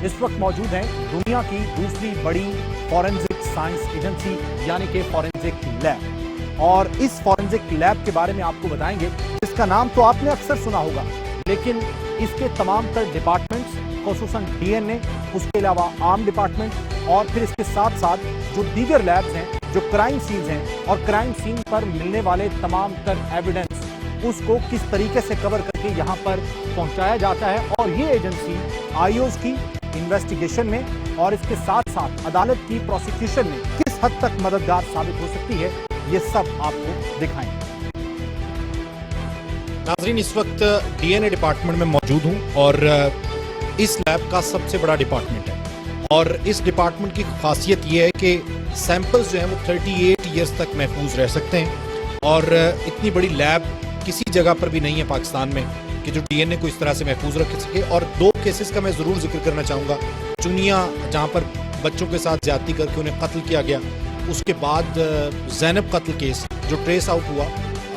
इस वक्त मौजूद हैं दुनिया की दूसरी बड़ी फॉरेंसिक साइंस एजेंसी यानी कि फॉरेंसिक लैब। और इस फॉरेंसिक लैब के बारे में आपको बताएंगे, जिसका नाम तो आपने अक्सर सुना होगा, लेकिन इसके तमाम तर डिपार्टमेंट्स, खुसूसन डीएनए, उसके अलावा आर्म डिपार्टमेंट और फिर इसके साथ साथ जो दीगर लैब्स हैं जो क्राइम सीन्स हैं और क्राइम सीन पर मिलने वाले तमाम तर एविडेंस उसको किस तरीके से कवर करके यहाँ पर पहुंचाया जाता है। और ये एजेंसी आईओज की इन्वेस्टिगेशन में और इसके साथ साथ अदालत की प्रोसिक्यूशन में किस हद तक मददगार साबित हो सकती है, ये सब आपको दिखाएंगे। नाजरीन, इस वक्त डीएनए डिपार्टमेंट में मौजूद हूँ और इस लैब का सबसे बड़ा डिपार्टमेंट है। और इस डिपार्टमेंट की खासियत ये है कि सैंपल्स जो हैं वो 38 ईयर्स तक महफूज रह सकते हैं। और इतनी बड़ी लैब किसी जगह पर भी नहीं है पाकिस्तान में कि जो डीएनए को इस तरह से महफूज रख सके। और 2 केसेस का मैं ज़रूर जिक्र करना चाहूँगा। चुनिया, जहाँ पर बच्चों के साथ ज्यादती करके उन्हें कत्ल किया गया, उसके बाद ज़ैनब कत्ल केस जो ट्रेस आउट हुआ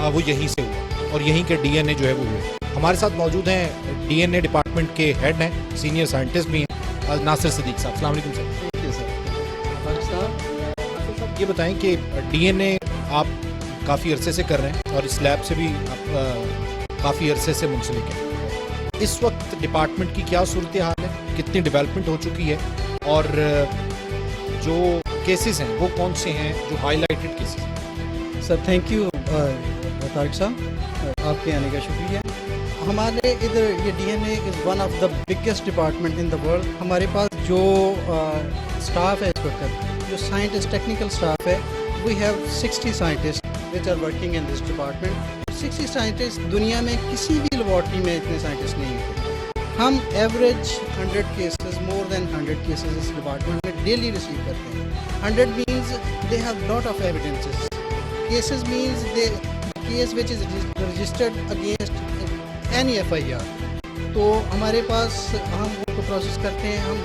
वो यहीं से हुआ और यहीं के डीएनए जो है वो हुए। हमारे साथ मौजूद हैं डीएनए डिपार्टमेंट के हेड हैं, सीनियर साइंटिस्ट भी हैं, नासिर सिद्दीक साहब। अस्सलाम वालेकुम सर। ठीक है सर। ये बताएं कि डीएनए आप काफ़ी अरसे से कर रहे हैं और इस लैब से भी आप काफ़ी अरसे से मुंसलिक हैं। इस वक्त डिपार्टमेंट की क्या सूरत हाल है, कितनी डेवलपमेंट हो चुकी है और जो केसेस हैं वो कौन से हैं जो हाईलाइटेड केसेस हैं? सर थैंक यू तारिक साहब, आपके आने का शुक्रिया। हमारे इधर ये DNA is one of the biggest department in the world. हमारे पास जो स्टाफ है इस वक्त, जो साइंटिस्ट, टेक्निकल स्टाफ है, we have 60 scientist which are working in this department। 60 scientist, दुनिया में किसी भी लेबॉर्ट्री में इतने साइंटिस्ट नहीं होते। हम average 100 cases, more than 100 cases इस डिपार्टमेंट में डेली रिसीव करते हैं। 100 means they have lot of evidences. Cases means they case which is registered against any FIR। तो हमारे पास हम उनको प्रोसेस करते हैं, हम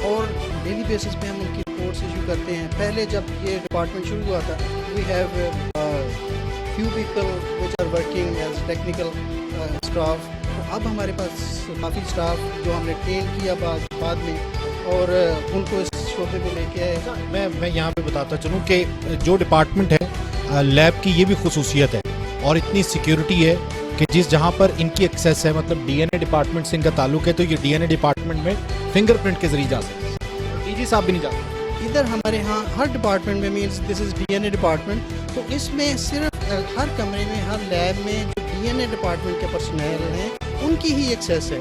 और डेली बेसिस पे हम उनकी रिपोर्ट्स इशू करते हैं। पहले जब ये डिपार्टमेंट शुरू हुआ था, we have few people which are working as technical staff। तो अब हमारे पास काफ़ी स्टाफ जो हमने ट्रेन किया बाद में और उनको इस शोबे में लेके आए। मैं यहाँ पे बताता चलूँ कि जो डिपार्टमेंट है लैब की, ये भी खुसूसियत है और इतनी सिक्योरिटी है कि जहाँ पर इनकी एक्सेस है, मतलब डीएनए डिपार्टमेंट से इनका ताल्लुक है, तो ये डीएनए डिपार्टमेंट में फिंगरप्रिंट के जरिए जा सकते हैं, डीजी साहब भी नहीं जा सकते। इधर हमारे यहाँ हर डिपार्टमेंट में, means this is DNA department, तो इसमें सिर्फ हर कमरे में, हर लैब में जो डीएनए डिपार्टमेंट के पर्सनल हैं उनकी ही एक्सेस है।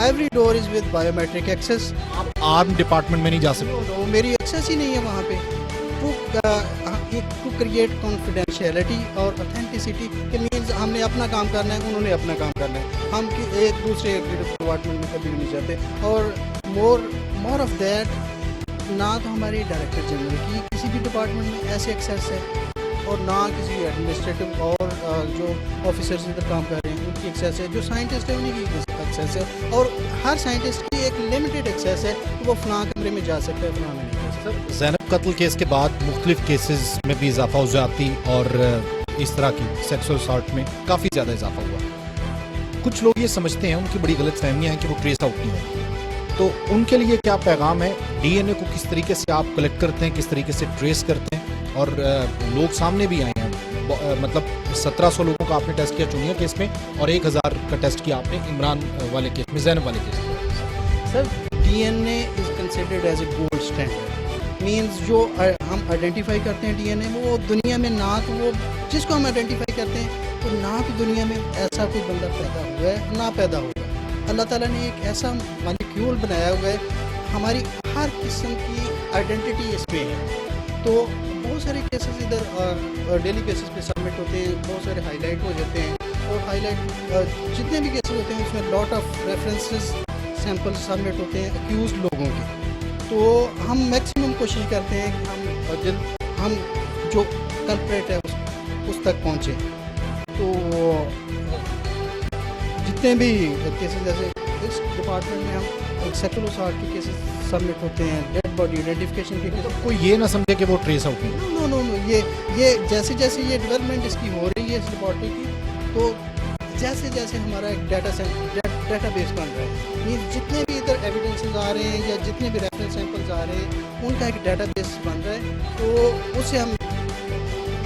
Every door is with biometric access. आप आर्म डिपार्टमेंट में नहीं जा सकते? तो मेरी एक्सेस ही नहीं है वहाँ पे। टू क्रिएट कॉन्फिडेंशियलिटी और ऑथेंटिसिटी के मीन्स हमने अपना काम करना है, उन्होंने अपना काम करना है, हम एक दूसरे डिपार्टमेंट में कभी भी नहीं जाते। और मोर ऑफ दैट, ना तो हमारे डायरेक्टर जनरल की किसी भी डिपार्टमेंट में ऐसे एक्सेस है और ना किसी एडमिनिस्ट्रेटिव और जो ऑफिसर्स इधर काम कर रहे हैं उनकी एक्सेस है। जो साइंटिस्ट है उन्हीं की एक्सेस है और हर साइंटिस्ट की एक लिमिटेड एक्सेस है कि वो फलां कमरे में जा सकता है, फलां में नहीं जा सकता। ज़ैनब कत्ल केस के बाद मुख्तलिफ केसेस में भी इजाफा हो जाती और इस तरह की सेक्सुअल असॉल्ट में काफ़ी ज़्यादा इजाफा हुआ। कुछ लोग ये समझते हैं, उनकी बड़ी गलत फहमियाँ हैं कि वो ट्रेस आउट नहीं होगी, तो उनके लिए क्या पैगाम है? डीएनए को किस तरीके से आप कलेक्ट करते हैं, किस तरीके से ट्रेस करते हैं? और लोग सामने भी आए हैं, मतलब 1700 लोगों का आपने टेस्ट किया चुनिया केस में और 1000 का टेस्ट किया आपने इमरान वाले केस में, ज़ैनब वाले केस में। Sir DNA is considered as a gold standard. Means जो हम आइडेंटिफाई करते हैं डीएनए, वो दुनिया में ना तो वो जिसको हम आइडेंटिफाई करते हैं तो ना तो दुनिया में ऐसा कोई बंदा पैदा हुआ है ना पैदा होगा। अल्लाह ताला ने एक ऐसा मॉलिक्यूल बनाया हुआ है, हमारी हर किस्म की आइडेंटिटी इसमें है। तो बहुत सारे केसेस इधर डेली बेसिस पे सबमिट होते हैं, बहुत सारे हाईलाइट हो जाते हैं और हाईलाइट जितने भी केसेस होते हैं उसमें lot of references sample submit होते हैं अक्यूज लोगों के। तो हम मैक्सिमम कोशिश करते हैं कि हम जो कल्प्रेट है उस तक पहुँचे। तो जितने भी केसेस, जैसे इस डिपार्टमेंट में हम सेक्सुअल असॉल्ट के केसेस सबमिट होते हैं, डेड बॉडी आइडेंटिफिकेशन के केसेस। कोई ये ना समझे कि वो ट्रेस आउट नहीं। नो, ये जैसे जैसे ये डेवलपमेंट इसकी हो रही है इस लेबॉर्ट्री की, तो जैसे जैसे हमारा एक डाटाबेस बन रहा है, ये जितने भी इधर एविडेंसेस आ रहे हैं या जितने भी रेफरेंस सैंपल्स आ रहे हैं उनका एक डेटाबेस बन रहा है, तो उससे हम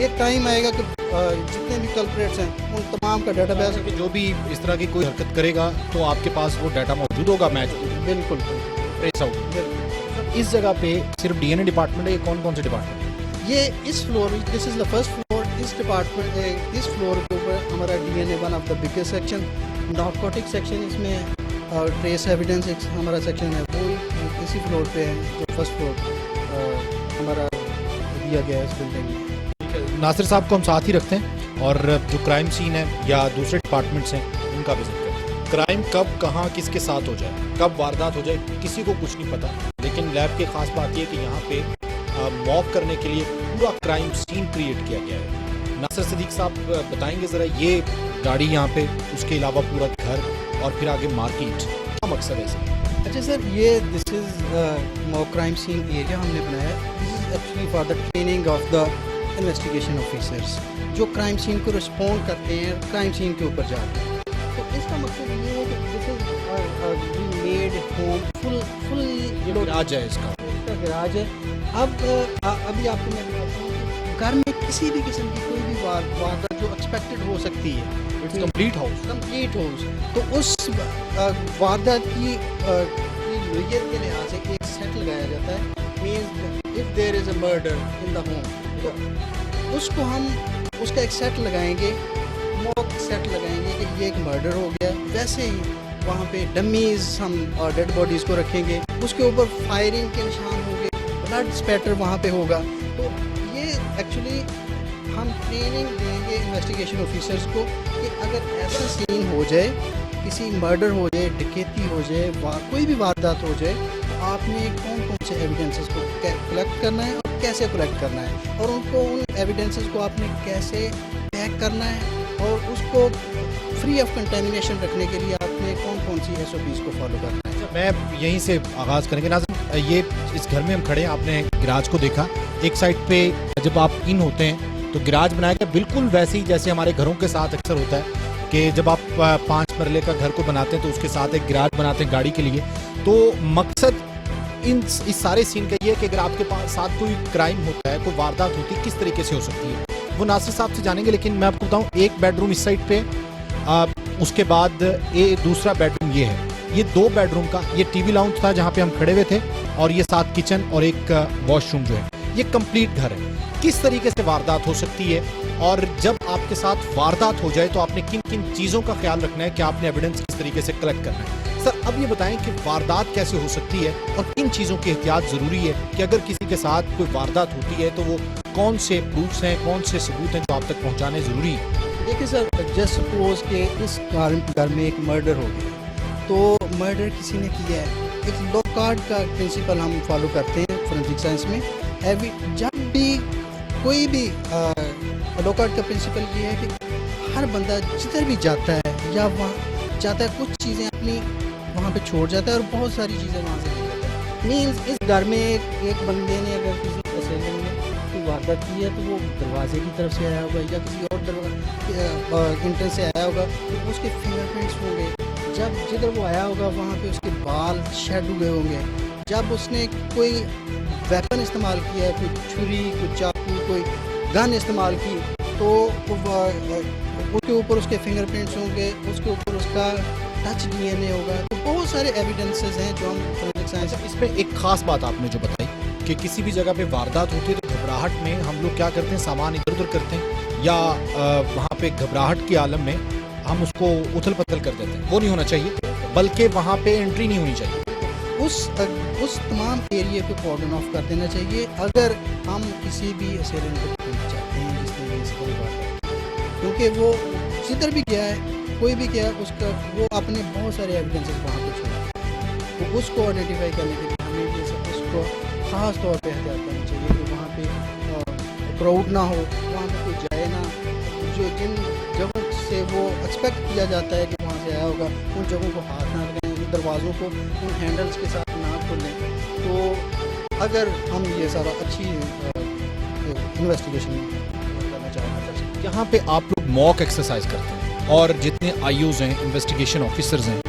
एक टाइम आएगा कि जितने भी कल्प्रेट्स हैं उन तमाम का डेटाबेस। कि जो भी इस तरह की कोई हरकत करेगा तो आपके पास वो डाटा मौजूद होगा, मैच बिल्कुल ट्रेस आउट। इस जगह पे सिर्फ डीएनए डिपार्टमेंट है, ये कौन कौन से डिपार्टमेंट? ये इस floor, this is the first floor, इस डिपार्टमेंट इस फ्लोर के ऊपर हमारा DNA one of the biggest section, narcotic section इसमें और ट्रेस एविडेंस एक हमारा सेक्शन है, वो इसी फ्लोर पे है जो फर्स्ट फ्लोर हमारा दिया गया है इस बिल्डिंग में। नासिर साहब को हम साथ ही रखते हैं और जो क्राइम सीन है या दूसरे डिपार्टमेंट्स हैं उनका विजिट करते हैं। क्राइम कब कहाँ किसके साथ हो जाए, कब वारदात हो जाए, किसी को कुछ नहीं पता, लेकिन लैब की खास बात यह है कि यहाँ पे मॉक करने के लिए पूरा क्राइम सीन क्रिएट किया गया है। नासिर सिद्दीक साहब बताएंगे ज़रा, ये गाड़ी यहाँ पे, उसके अलावा पूरा घर और फिर आगे मार्केट, क्या मकसद है इसका? अच्छा सर, ये this is mock crime scene area हमने बनाया है। This is actually for the training of the investigation officers जो क्राइम सीन को रिस्पॉन्ड करते हैं क्राइम सीन के ऊपर जाके। तो इसका मकसद ये है कि this is made home full garage है इसका गैराज है। अब अभी आपको मैं बताता हूँ कि घर में किसी भी किस्म की कोई भी वारदात जो एक्सपेक्टेड हो सकती है, इट्स कंप्लीट हाउस, तो उस वारदात की नोयत के लिहाज से एक सेट लगाया जाता है। Means if there is a murder in the home, तो उसको हम उसका एक सेट लगाएंगे, मॉक सेट लगाएंगे कि ये एक मर्डर हो गया। वैसे ही वहाँ पे डमीज हम और डेड बॉडीज़ को रखेंगे, उसके ऊपर फायरिंग के निशान होंगे, ब्लड स्पैटर वहाँ पे होगा। तो ये एक्चुअली हम ट्रेनिंग देंगे इन्वेस्टिगेशन ऑफिसर्स को कि अगर ऐसा सीन हो जाए, किसी मर्डर हो जाए, डकैती हो जाए, कोई भी वारदात हो जाए, तो आपने कौन कौन से एविडेंसेस को कलेक्ट करना है और कैसे कलेक्ट करना है, और उनको उन एविडेंसेस को आपने कैसे टैग करना है, और उसको फ्री ऑफ कंटेमिनेशन रखने के लिए आपने कौन कौन सी SOPs को फॉलो करना है। मैं यहीं से आगाज़ करेंगे। नाज़िम, ये इस घर में हम खड़े हैं, आपने गिराज को देखा, एक साइड पे जब आप इन होते हैं तो गिराज बनाया गया बिल्कुल वैसे ही जैसे हमारे घरों के साथ अक्सर होता है कि जब आप 5 मरले का घर को बनाते हैं तो उसके साथ एक गिराज बनाते हैं गाड़ी के लिए। तो मकसद इस सारे सीन का ये है कि अगर आपके पास साथ कोई क्राइम होता है, कोई वारदात होती है, किस तरीके से हो सकती है, वो नासिर साहब से जानेंगे। लेकिन मैं आपको बताऊं, एक बेडरूम इस साइड पे, उसके बाद दूसरा बेडरूम ये है, ये 2 बेडरूम का ये टीवी लाउंज था जहाँ पे हम खड़े हुए थे, और ये साथ किचन और एक वॉशरूम जो है, ये कंप्लीट घर है। किस तरीके से वारदात हो सकती है, और जब आपके साथ वारदात हो जाए तो आपने किन किन चीज़ों का ख्याल रखना है कि आपने एविडेंस किस तरीके से कलेक्ट करना है। सर, अब ये बताएं कि वारदात कैसे हो सकती है और किन चीज़ों की एहतियात ज़रूरी है कि अगर किसी के साथ कोई वारदात होती है तो वो कौन से प्रूफ्स हैं, कौन से सबूत हैं जो आप तक पहुँचाने ज़रूरी है। देखिए सर, जस्ट सपोज के इस घर में एक मर्डर हो गया, तो मर्डर किसी ने किया है, एक लॉकआउट का प्रिंसिपल हम फॉलो करते हैं फोरेंसिक साइंस में। जब भी कोई भी लॉकआउट का प्रिंसिपल ये है कि हर बंदा जिधर भी जाता है या वहाँ जाता है, कुछ चीज़ें अपनी वहाँ पे छोड़ जाता है और बहुत सारी चीज़ें वहाँ से ले जाता है। मीन्स इस घर में एक बंदे ने अगर किसी असेलेंट ने कोई वारदात की है तो वो दरवाजे की तरफ से आया होगा या किसी और इंट्रेंस से आया होगा, तो उसके फिंगरप्रिंट्स होंगे। जब जिधर वो आया होगा वहाँ पे उसके बाल शेड हुए होंगे। जब उसने कोई वेपन इस्तेमाल किया है, कोई छुरी, कोई चाकू, कोई गन इस्तेमाल की, तो उसके ऊपर उसके फिंगरप्रिंट्स होंगे, उसके ऊपर उसका टच DNA होगा। तो बहुत सारे एविडेंसेस हैं जो हम फोरेंसिक साइंस। इसमें एक खास बात आपने जो बताई कि किसी भी जगह पे वारदात होती है तो घबराहट में हम लोग क्या करते हैं, सामान इधर उधर करते हैं, या वहाँ पे घबराहट के आलम में हम उसको उथल पुथल कर देते हैं। वो नहीं होना चाहिए, बल्कि वहाँ पे एंट्री नहीं होनी चाहिए। उस तमाम एरिया को कॉर्डन ऑफ कर देना चाहिए अगर हम किसी भी असेलेंट को पकड़ना चाहते हैं जिसने इस कोई बात, क्योंकि वो जिधर भी गया है, कोई भी गया, उसका वो अपने बहुत सारे एविडेंसेस वहाँ पे छोड़े। तो उसको आइडेंटिफाई करने के लिए हमें ये सब उसको ख़ास तौर पे एहतियात करनी चाहिए कि वहाँ पे क्राउड ना हो, वहाँ पे कोई जाए ना, जो जिन जगहों से वो एक्सपेक्ट किया जाता है कि वहाँ से आया होगा, उन जगहों को हाथ ना लगाएं, दरवाज़ों को उन हैंडल्स के साथ ना खोलें। तो अगर हम ये सारा अच्छी इन्वेस्टिगेशन करना चाहते हैं, यहाँ पे आप लोग मॉक एक्सरसाइज करते हैं और जितने IOs हैं, इन्वेस्टिगेशन ऑफिसर्स हैं,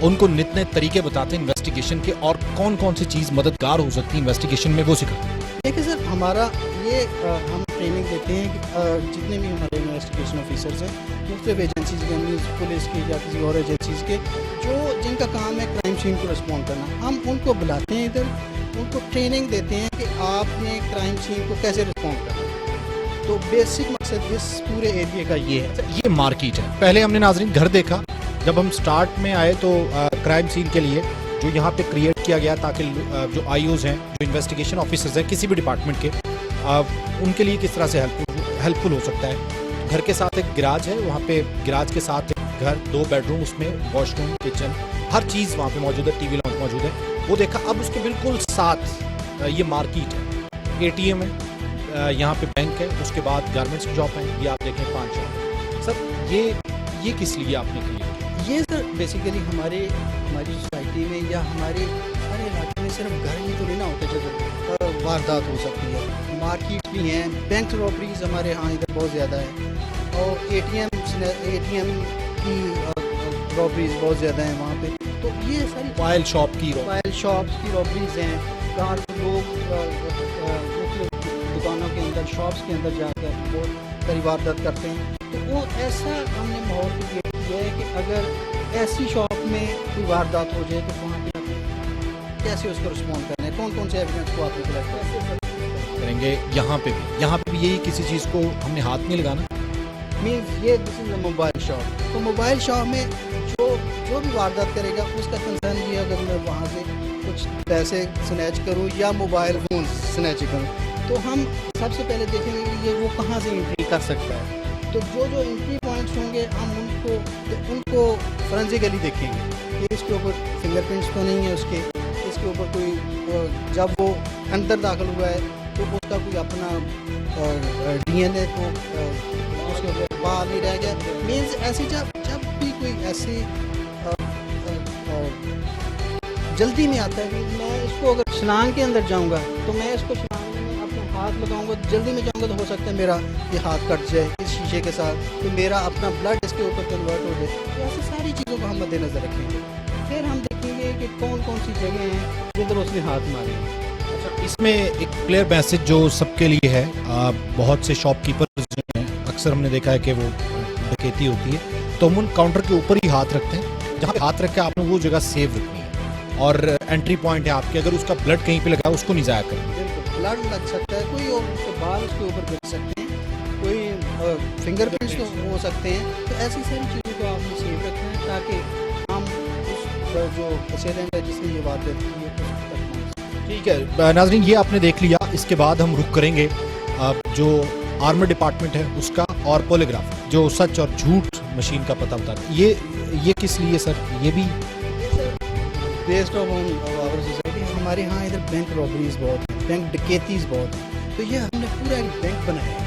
उनको नित नए तरीके बताते हैं इन्वेस्टिगेशन के, और कौन कौन सी चीज़ मददगार हो सकती है इन्वेस्टिगेशन में, वो सिखाते हैं। देखिए सर, हमारा ये हम ट्रेनिंग देते हैं कि जितने भी हमारे इन्वेस्टिगेशन ऑफिसर्स हैं, मुख्तलिफ एजेंसीज के, न्यूज़ पुलिस की या किसी और एजेंसीज के, जो जिनका काम है क्राइम सीन को रिस्पॉन्ड करना, हम उनको बुलाते हैं इधर, उनको ट्रेनिंग देते हैं कि आपने क्राइम सीन को कैसे रिस्पॉन्ड करना। तो बेसिक मकसद इस पूरे एरिया का ये है। ये मार्केट है। पहले हमने नाजरीन घर देखा, जब हम स्टार्ट में आए तो क्राइम सीन के लिए जो यहाँ पे क्रिएट किया गया ताकि जो आईओज हैं, जो इन्वेस्टिगेशन ऑफिसर्स हैं किसी भी डिपार्टमेंट के, उनके लिए किस तरह से हेल्पफुल हो सकता है। घर के साथ एक गैराज है, वहाँ पे गैराज के साथ एक घर, 2 बेडरूम, उसमें वॉशरूम, किचन, हर चीज़ वहाँ पे मौजूद है, टीवी लॉन्च मौजूद है, वो देखा। अब उसके बिल्कुल साथ ये मार्केट है, ATM है, यहाँ पे बैंक है, उसके बाद गारमेंट्स की शॉप है, ये आप देखें 5 शॉप। सर ये किस लिए आपने किया? ये सर बेसिकली हमारी सोसाइटी में या हमारे सारे इलाके में सिर्फ घर ही तो नहीं ना होते जब वारदात हो सकती है, मार्केट भी हैं, बैंक रॉबरीज हमारे यहाँ इधर बहुत ज़्यादा है, और ATM की रॉबरीज बहुत ज़्यादा हैं वहाँ पे। तो ये सारी मोबाइल शॉप की शॉप्स की रॉबरीज हैं, जहाँ लोग दुकानों के अंदर, शॉप्स के अंदर जाकर बहुत सारी वारदात करते हैं। तो वो ऐसा हमने माहौल क्रिएट किया है कि अगर ऐसी शॉप में कोई वारदात हो जाए तो वहाँ पे कैसे उसको रिस्पॉन्ड करना है, कौन कौन से एविडेंस को आपने कलेक्ट करेंगे। यहाँ पे भी यही किसी चीज़ को हमने हाथ नहीं लगाना। मीन्स ये दिस इज मोबाइल शॉप। तो मोबाइल शॉप में जो भी वारदात करेगा उसका कंसर्न ये है, अगर मैं वहाँ से कुछ पैसे स्नैच करूँ या मोबाइल फ़ोन स्नैच करूँ, तो हम सबसे पहले देखेंगे कि ये वो कहाँ से एंट्री कर सकता है। तो जो एंट्री पॉइंट्स होंगे हम उनको फोरेंसिकली देखेंगे कि इसके ऊपर फिंगरप्रिंट्स तो नहीं है उसके, इसके ऊपर कोई जब वो अंदर दाखिल हुआ है तो उसका कोई अपना DNA तो उसके ऊपर बाहर नहीं रह गया। मीन्स ऐसे जब भी कोई ऐसी जल्दी में आता है कि मैं इसको अगर छलांग के अंदर जाऊंगा तो मैं इसको छलांग में अपना हाथ लगाऊंगा, जल्दी में जाऊंगा तो हो सकता है मेरा ये हाथ कट जाए इस शीशे के साथ, तो मेरा अपना ब्लड इसके ऊपर कन्वर्ट हो जाए। तो ऐसी सारी चीज़ों को हम मद्देनज़र रखेंगे। फिर हम देखेंगे कि कौन कौन सी जगह हैं जिधर उसने हाथ मारे। अच्छा, इसमें एक क्लियर मैसेज जो सबके लिए है, बहुत से शॉपकीपर्स जो हैं अक्सर हमने देखा है कि वो डकैती होती है तो हम उन काउंटर के ऊपर ही हाथ रखते हैं, जहाँ हाथ रख के आपने वो जगह सेव रखनी है, और एंट्री पॉइंट है आपके, अगर उसका ब्लड कहीं पे लगा उसको नहीं जाया करें। बिल्कुल, ब्लड लग सकता है, कोई और उसके बाल उसके ऊपर गिर सकते हैं, कोई फिंगरप्रिंट्स तो हो सकते हैं। तो ऐसी सारी चीज़ों को आपने सेव रखना है ताकि हम उस जो असेलेंट है जिसने ये वारदात की है उसको तक। ठीक है नाजरीन, ये आपने देख लिया। इसके बाद हम रुख करेंगे जो आर्मर डिपार्टमेंट है उसका, और पॉलीग्राफ जो सच और झूठ मशीन का पता बताता है। ये किस लिए सर? ये भी बेस्ड ऑन आवर सोसाइटी। हमारे यहाँ इधर बैंक रॉबरीज बहुत हैं, बैंक डकैतीज बहुत हैं, तो ये हमने पूरा एक बैंक बनाया है।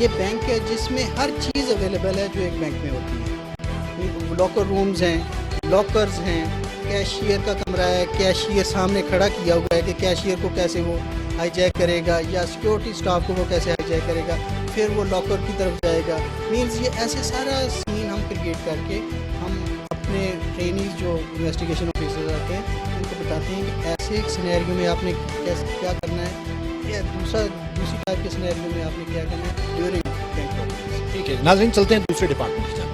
ये बैंक है जिसमें हर चीज़ अवेलेबल है जो एक बैंक में होती है। लॉकर रूम्स हैं, लॉकर्स हैं, कैशियर का कमरा है, कैशियर सामने खड़ा किया हुआ है कि कैशियर को कैसे वो हाईजैक करेगा या सिक्योरिटी स्टाफ को वो कैसे हाईजैक करेगा, फिर वो लॉकर की तरफ जाएगा। मीन्स ये ऐसे सारा सीन हम क्रिएट करके हम अपने ट्रेनिंग जो इन्वेस्टिगेशन ऑफिसर्स आते हैं उनको बताते हैं कि ऐसे एक सिनेरियो में आपने क्या करना है, या दूसरी टाइप के सिनेरियो में आपने क्या करना है ड्यूरिंग बैंक रॉबरीज। ठीक है नाजरीन, चलते हैं दूसरे डिपार्टमेंट की तरफ।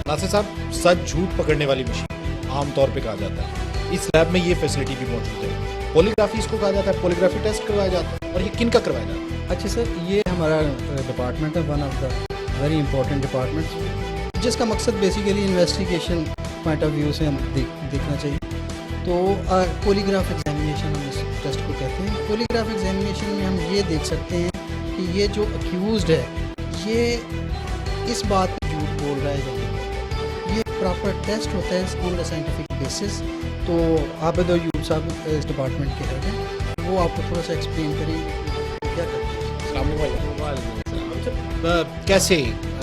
नासिर साहब, सच झूठ पकड़ने वाली मशीन आमतौर पे कहा जाता है, इस लैब में ये फैसिलिटी भी मौजूद है। पॉलीग्राफी इसको कहा जाता है, पॉलीग्राफी टेस्ट करवाया जाता है, और ये किन का करवाया जाता है? अच्छा सर, ये हमारा डिपार्टमेंट है, one of the very important department, जिसका मकसद basically investigation point of view से हम देखना चाहिए। तो पॉलीग्राफ एग्जामिनेशन हम इस टेस्ट को कहते हैं। पॉलीग्राफ एग्जामिनेशन में हम ये देख सकते हैं कि ये जो अक्यूज्ड है ये इस बात पर झूठ बोल रहा है या नहीं। ये प्रॉपर टेस्ट होता है ऑन द साइंटिफिक बेसिस। तो आबिद और यूब साहब इस डिपार्टमेंट के हेड हैं, वो आपको थोड़ा सा एक्सप्लेन करेंगे क्या करते हैं। कैसे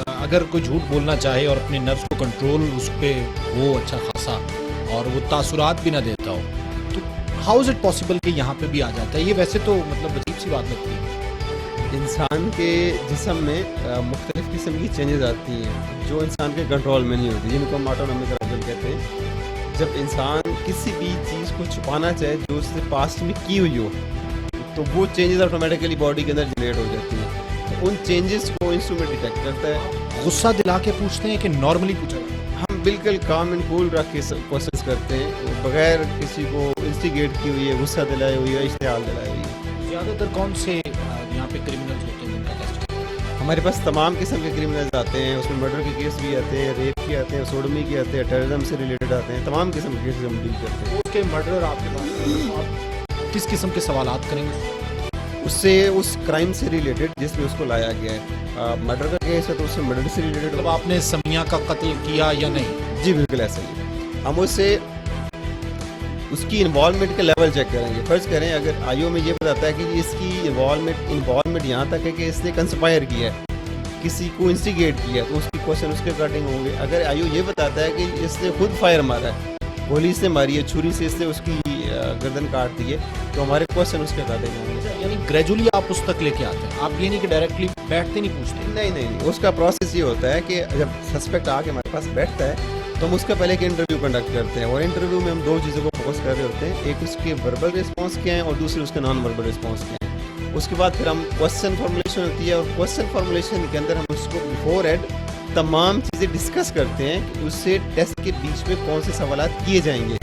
अगर कोई झूठ बोलना चाहे और अपने नर्व्स को कंट्रोल उस पर वो अच्छा खासा और वो तासुरात भी ना देता हो, तो हाउ इज इट पॉसिबल कि यहाँ पे भी आ जाता है? ये वैसे तो मतलब अजीब सी बात लगती है। इंसान के जिस्म में मुख्तलिफ किस्म की चेंजेस आती हैं जो इंसान के कंट्रोल में नहीं होती, जिनको हम ऑटोनॉमिक अराउजल कहते हैं। जब इंसान किसी भी चीज़ को छुपाना चाहे जो उसने पास्ट में की हुई हो, तो वो चेंजेस ऑटोमेटिकली बॉडी के अंदर जनरेट हो जाती हैं। तो उन चेंजेस को इंस्ट्रूमेंट डिटेक्ट करता है। गुस्सा दिला के पूछते हैं कि नॉर्मली पूछा जाता है? हम बिल्कुल काम एंड कूल रख के क्वेश्चंस करते हैं, वो बगैर किसी को इंस्टिगेट की हुई है, गुस्सा दिलाए हुई है, इश्तिहाल दिलाए हुई है। ज़्यादातर कौन से यहाँ पे क्रिमिनल्स होते हैं जिनका टेस्ट? हमारे पास तमाम किस्म के क्रिमिनल्स आते हैं, उसमें मर्डर के केस भी आते हैं, रेप के आते हैं, सोडमी के आते हैं, टेररिज्म से रिलेटेड आते हैं, तमाम किस्म के केसेस हम डील करते हैं। उसके मर्डर आपके पास, आप किस किस्म के सवालात करेंगे उससे, उस क्राइम से रिलेटेड जिसमें उसको लाया गया है। मर्डर का केस है तो उससे मर्डर से रिलेटेड, मतलब आपने समिया का कत्ल किया या नहीं? जी बिल्कुल ऐसा ही। हम उससे उसकी इन्वॉल्वमेंट का लेवल चेक करेंगे। फर्ज करें अगर आईओ में ये बताता है कि इसकी इन्वॉल्वमेंट यहाँ तक है कि इसने कंस्पायर किया है, किसी को इंस्टिगेट किया, तो उसकी क्वेश्चन उसके अकॉर्डिंग होंगे। अगर आईओ ये बताता है कि इसने खुद फायर मारा है, गोली से मारी है, छुरी से इसने उसकी गर्दन काट दी है, तो हमारे क्वेश्चन उसके अकॉर्डिंग होंगे। यानी ग्रेजुअली आप उस तक लेके आते हैं, आप ये नहीं कि डायरेक्टली बैठते नहीं पूछते? नहीं, उसका प्रोसेस ये होता है कि जब सस्पेक्ट आके हमारे पास बैठता है तो हम उसका पहले एक इंटरव्यू कंडक्ट करते हैं, और इंटरव्यू में हम दो चीज़ों को फोकस कर रहे होते हैं। एक उसके वर्बल रिस्पॉन्स क्या है और दूसरे उसके नॉन वर्बल रिस्पॉन्स क्या है। उसके बाद फिर हम क्वेश्चन फॉर्मुलेशन होती है, और क्वेश्चन फॉर्मुलेशन के अंदर हम उसको बिफोर एड तमाम चीज़ें डिस्कस करते हैं कि उससे टेस्ट के बीच में कौन से सवालात किए जाएंगे,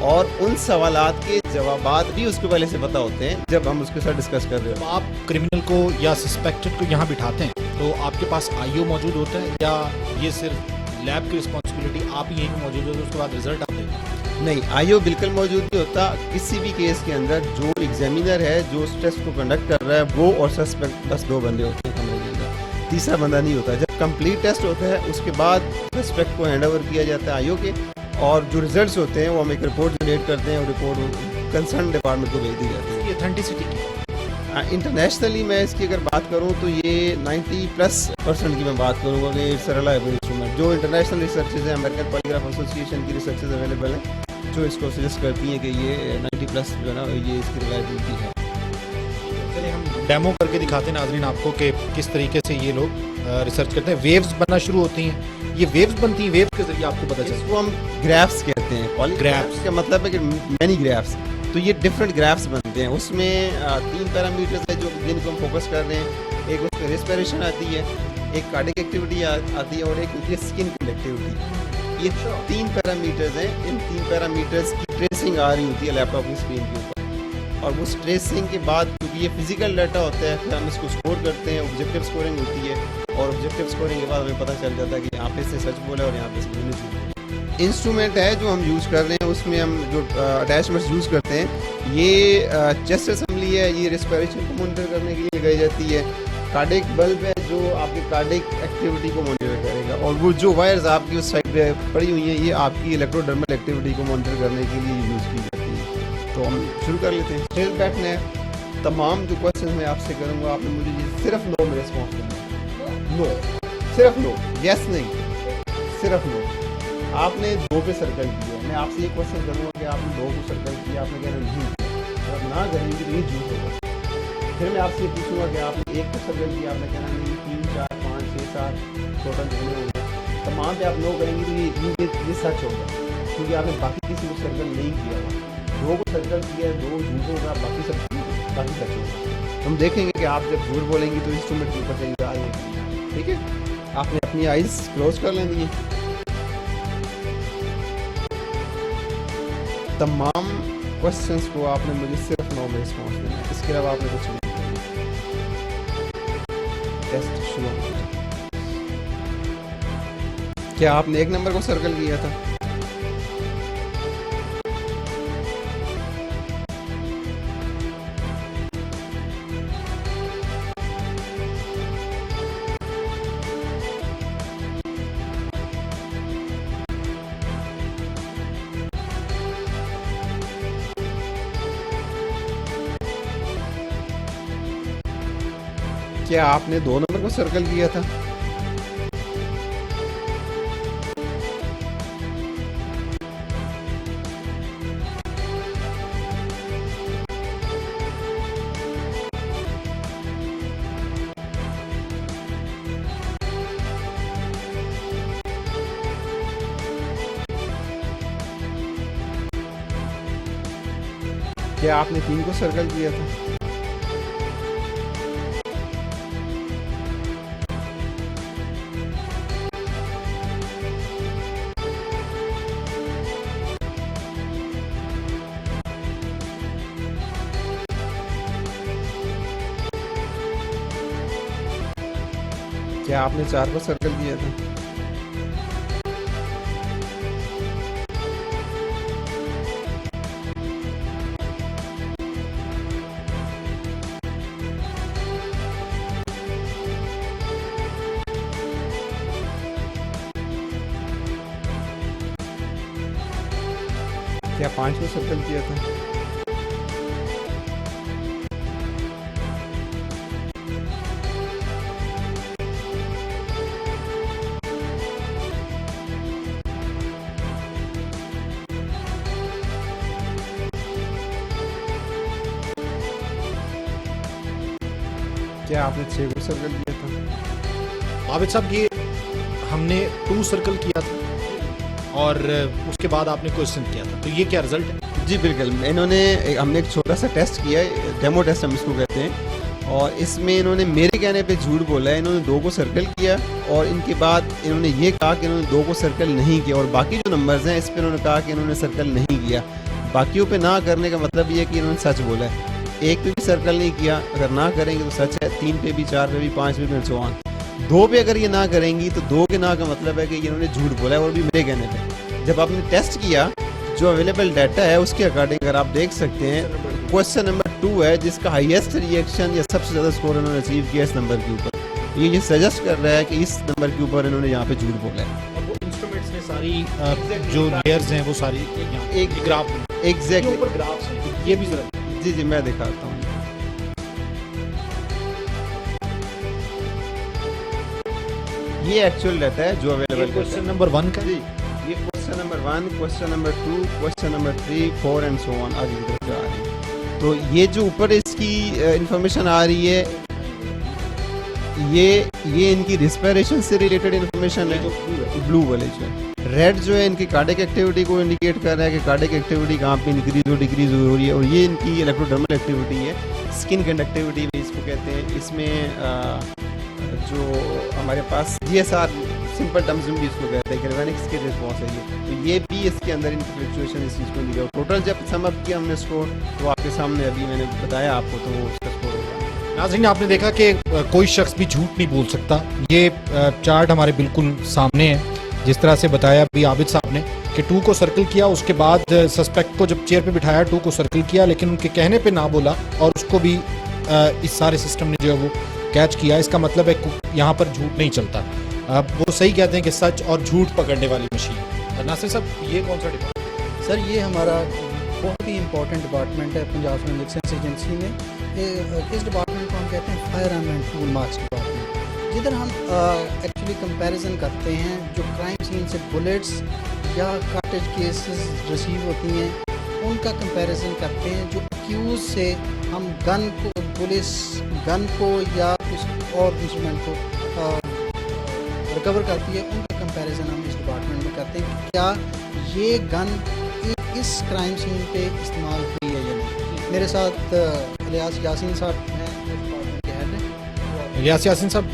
और उन सवालात के जवाबात भी उसको पहले से पता होते हैं जब हम उसके साथ डिस्कस कर रहे तो हो। आप क्रिमिनल को या सस्पेक्टेड को यहाँ बिठाते हैं तो आपके पास आईओ मौजूद होता है, या ये सिर्फ लैब की रिस्पॉन्सिबिलिटी आप यहीं पे मौजूद होते हैं, उसके बाद रिजल्ट आप देते हैं? नहीं, आईओ बिल्कुल मौजूद नहीं होता। किसी भी केस के अंदर जो एग्जामिनर है जो उस टेस्ट को कंडक्ट कर रहा है, वो और सस्पेक्ट बस दो बंदे होते हैं कमरे के अंदर, तीसरा बंदा नहीं होता। जब कंप्लीट टेस्ट होता है उसके बाद सस्पेक्ट को हैंड ओवर किया जाता है आईओ के, और जो रिजल्ट्स होते हैं वो हम एक रिपोर्ट जनरेट करते हैं, और रिपोर्ट कंसर्न डिपार्टमेंट को भेज दी जाती है। ऑथेंटिसिटी की इंटरनेशनली मैं इसकी अगर बात करूं तो ये 90+% की मैं बात करूंगा कि इट्स रिलायबल इंस्ट्रूमेंट। जो इंटरनेशनल रिसर्चेज हैं, अमेरिकन पॉलीग्राफ एसोसिएशन की रिसर्चेज अवेलेबल हैं जो इसको सजेस्ट करती हैं कि ये 90+ जो है ना, ये इसकी रिलायबिलिटी है। चलिए हम डेमो करके दिखाते हैं नाजरीन आपको कि किस तरीके से ये लोग रिसर्च करते हैं। वेव्स बनना शुरू होती हैं, ये वेव्स बनती हैं, वेव्स के जरिए आपको पता चलता है। इसको हम ग्राफ्स कहते हैं। पॉलीग्राफ्स का मतलब है कि मैनी ग्राफ्स, तो ये डिफरेंट ग्राफ्स बनते हैं। उसमें 3 पैरामीटर्स है जो जिनको हम फोकस कर रहे हैं। एक उसमें रेस्पिरेशन आती है, एक कार्डिक एक्टिविटी आती है, और एक होती है स्किन कंडक्टिविटी। ये 3 पैरामीटर्स हैं। इन 3 पैरामीटर्स की ट्रेसिंग आ रही होती है लैपटॉप की स्क्रीन के ऊपर, और उस ट्रेसिंग के बाद क्योंकि ये फिजिकल डाटा होता है, फिर हम इसको स्कोर करते हैं। ऑब्जेक्टिव स्कोरिंग होती है, और ऑब्जेक्टिव स्कोरिंग के बाद हमें पता चल जाता है कि यहाँ पे से सच बोला और यहाँ पे से झूठ बोला। इंस्ट्रूमेंट है जो हम यूज़ कर रहे हैं, उसमें हम जो अटैचमेंट्स यूज़ करते हैं, ये चेस्ट असेंबली है, ये रेस्पिरेशन को मॉनिटर करने के लिए लगाई जाती है। कार्डिक बल्ब है जो आपकी कार्डिक एक्टिविटी को मॉनिटर करेगा, और वो जो वायर्स आपकी उस साइड पे पड़ी हुई हैं, ये आपकी इलेक्ट्रोडर्मल एक्टिविटी को मॉनिटर करने के लिए यूज़ की जाती है। तो हम शुरू कर लेते हैं। स्टिल बैठना है। तमाम जो क्वेश्चन मैं आपसे करूँगा, आपने मुझे ये सिर्फ नो में रिस्पॉन्स देना है। नो, सिर्फ नो, यस नहीं, सिर्फ नो। आपने 2 पे सर्कल किया, मैं आपसे ये क्वेश्चन करूँगा कि आपने 2 को सर्कल किया, आपने कहना नहीं किया, और ना करेंगे तो ये झूठ होगा। फिर मैं आपसे ये पूछूंगा कि आपने 1 को सर्कल किया, आपने कहना नहीं, 3, 4, 5, 6, 7 टोटल कितने होंगे। तमाम पे आप नो करेंगे तो ये सच होगा, क्योंकि आपने बाकी किसी को सर्कल नहीं किया हुआ। 2 को सर्कल किया, 2 झूठ होगा, बाकी सब बाकी सच होगा। हम देखेंगे कि आप जब झूठ बोलेंगे तो इंस्ट्रूमेंट के ऊपर चली जा रही है। ठीक है, आपने अपनी आइज क्लोज कर लेनी है। तमाम क्वेश्चंस को आपने मुझे सिर्फ नो में रिस्पॉन्स देना है, इसके अलावा आपने कुछ नहीं करना। टेस्ट शुरू हो गया। क्या आपने 1 नंबर को सर्कल किया था? क्या आपने 2 नंबर को सर्कल किया था? क्या आपने 3 को सर्कल किया था? क्या आपने 4 को सर्कल किया था? क्या 5 को सर्कल किया था? क्या आपने 6 को सर्कल किया था? आबिद साहब, ये हमने 2 सर्कल किया था और उसके बाद आपने क्वेश्चन किया था, तो ये क्या रिजल्ट है? जी बिल्कुल, हमने एक छोटा सा टेस्ट किया है, डेमो टेस्ट हम इसको कहते हैं, और इसमें इन्होंने मेरे कहने पे झूठ बोला है। इन्होंने 2 को सर्कल किया और इनके बाद इन्होंने ये कहा कि इन्होंने 2 को सर्कल नहीं किया, और बाकी जो नंबर्स हैं इस पर इन्होंने कहा कि इन्होंने सर्कल नहीं किया। बाकियों पे ना करने का मतलब ये है कि इन्होंने सच बोला है। 1 पे भी सर्कल नहीं किया, अगर ना करेंगे तो सच है, 3 पे भी, 4 पे भी, 5 पे भी, सो ऑन। 2 पे अगर ये ना करेंगी तो 2 के ना का मतलब है कि इन्होंने झूठ बोला है, और भी मेरे कहने पे। जब आपने टेस्ट किया, जो अवेलेबल डाटा है उसके अकॉर्डिंग अगर आप देख सकते हैं, क्वेश्चन नंबर 2 है जिसका हाईएस्ट रिएक्शन या सबसे ज़्यादा स्कोर इन्होंने अचीव किया इस नंबर के ऊपर। ये सजेस्ट कर रहा है कि इस नंबर के ऊपर इन्होंने यहाँ पे झूठ बोला है। और वो इंस्ट्रूमेंट्स में सारी जो लेयर्स हैं वो सारी एक ग्राफ एग्जैक्टली ऊपर ग्राफ्स हैं, ये भी जरा जी जी मैं दिखाता हूँ। ये एक्चुअल डाटा है जो अवेलेबल क्वेश्चन नंबर 1 का। जी, ये question number 1, question number 2, question number 3, 4 and so on आगे की तरफ जा रहे हैं। तो ये जो ऊपर इसकी इंफॉर्मेशन आ रही है, ये इनकी रिस्पिरेशन से रिलेटेड इंफॉर्मेशन है। ब्लू वाले जो रेड जो है इनकी कार्डियक एक्टिविटी को इंडिकेट कर रहा है कि कार्डियक एक्टिविटी कहाँ पे इंक्रीज हो डिक्रीज हो रही है, और ये इनकी इलेक्ट्रोडर्मल एक्टिविटी है, स्किन कंडक्टिविटी भी इसको कहते हैं। इसमें जो हमारे पास GSR सिंपल टर्म्स में भी इसको कहते हैं, ग्रेवेनिक्स की रिस्पॉन्स है ये, तो ये भी इसके अंदर इनकी फ्लक्चुएशन इस चीज़ को दी है। टोटल जब सम अप किया हमने इसको, तो आपके सामने अभी मैंने बताया आपको, तो वो उसका स्कोर होगा। नाज़रीन, आपने देखा कि कोई शख्स भी झूठ नहीं बोल सकता। ये चार्ट हमारे बिल्कुल सामने है, जिस तरह से बताया अभी आबिद साहब ने कि 2 को सर्कल किया, उसके बाद सस्पेक्ट को जब चेयर पे बिठाया 2 को सर्कल किया, लेकिन उनके कहने पे ना बोला, और उसको भी इस सारे सिस्टम ने जो है वो कैच किया। इसका मतलब है यहाँ पर झूठ नहीं चलता। वो सही कहते हैं कि सच और झूठ पकड़ने वाली मशीन। नासिर साहब, ये कौन सा डिपार्टमेंट? सर, ये हमारा बहुत ही इंपॉर्टेंट डिपार्टमेंट है पंजाब फोरेंसिक साइंस एजेंसी में। इस डिपार्टमेंट को हम कहते हैं fire arm and tool marks department, जिधर हम एक्चुअली कंपैरिजन करते हैं जो क्राइम सीन से बुलेट्स या कार्टेज केसेस रिसीव होती हैं, उनका कंपैरिजन करते हैं। जो एक्यूज से हम गन को, पुलिस गन को या कुछ और इंस्ट्रूमेंट को रिकवर करती है, उनका कंपैरिजन हम इस डिपार्टमेंट में करते हैं कि क्या ये गन इस क्राइम सीन पे इस्तेमाल हुई है या नहीं। मेरे साथ इलियास यासीन साहब हैं, डिपार्टमेंट के हेड हैं। इलियास यासीन साहब,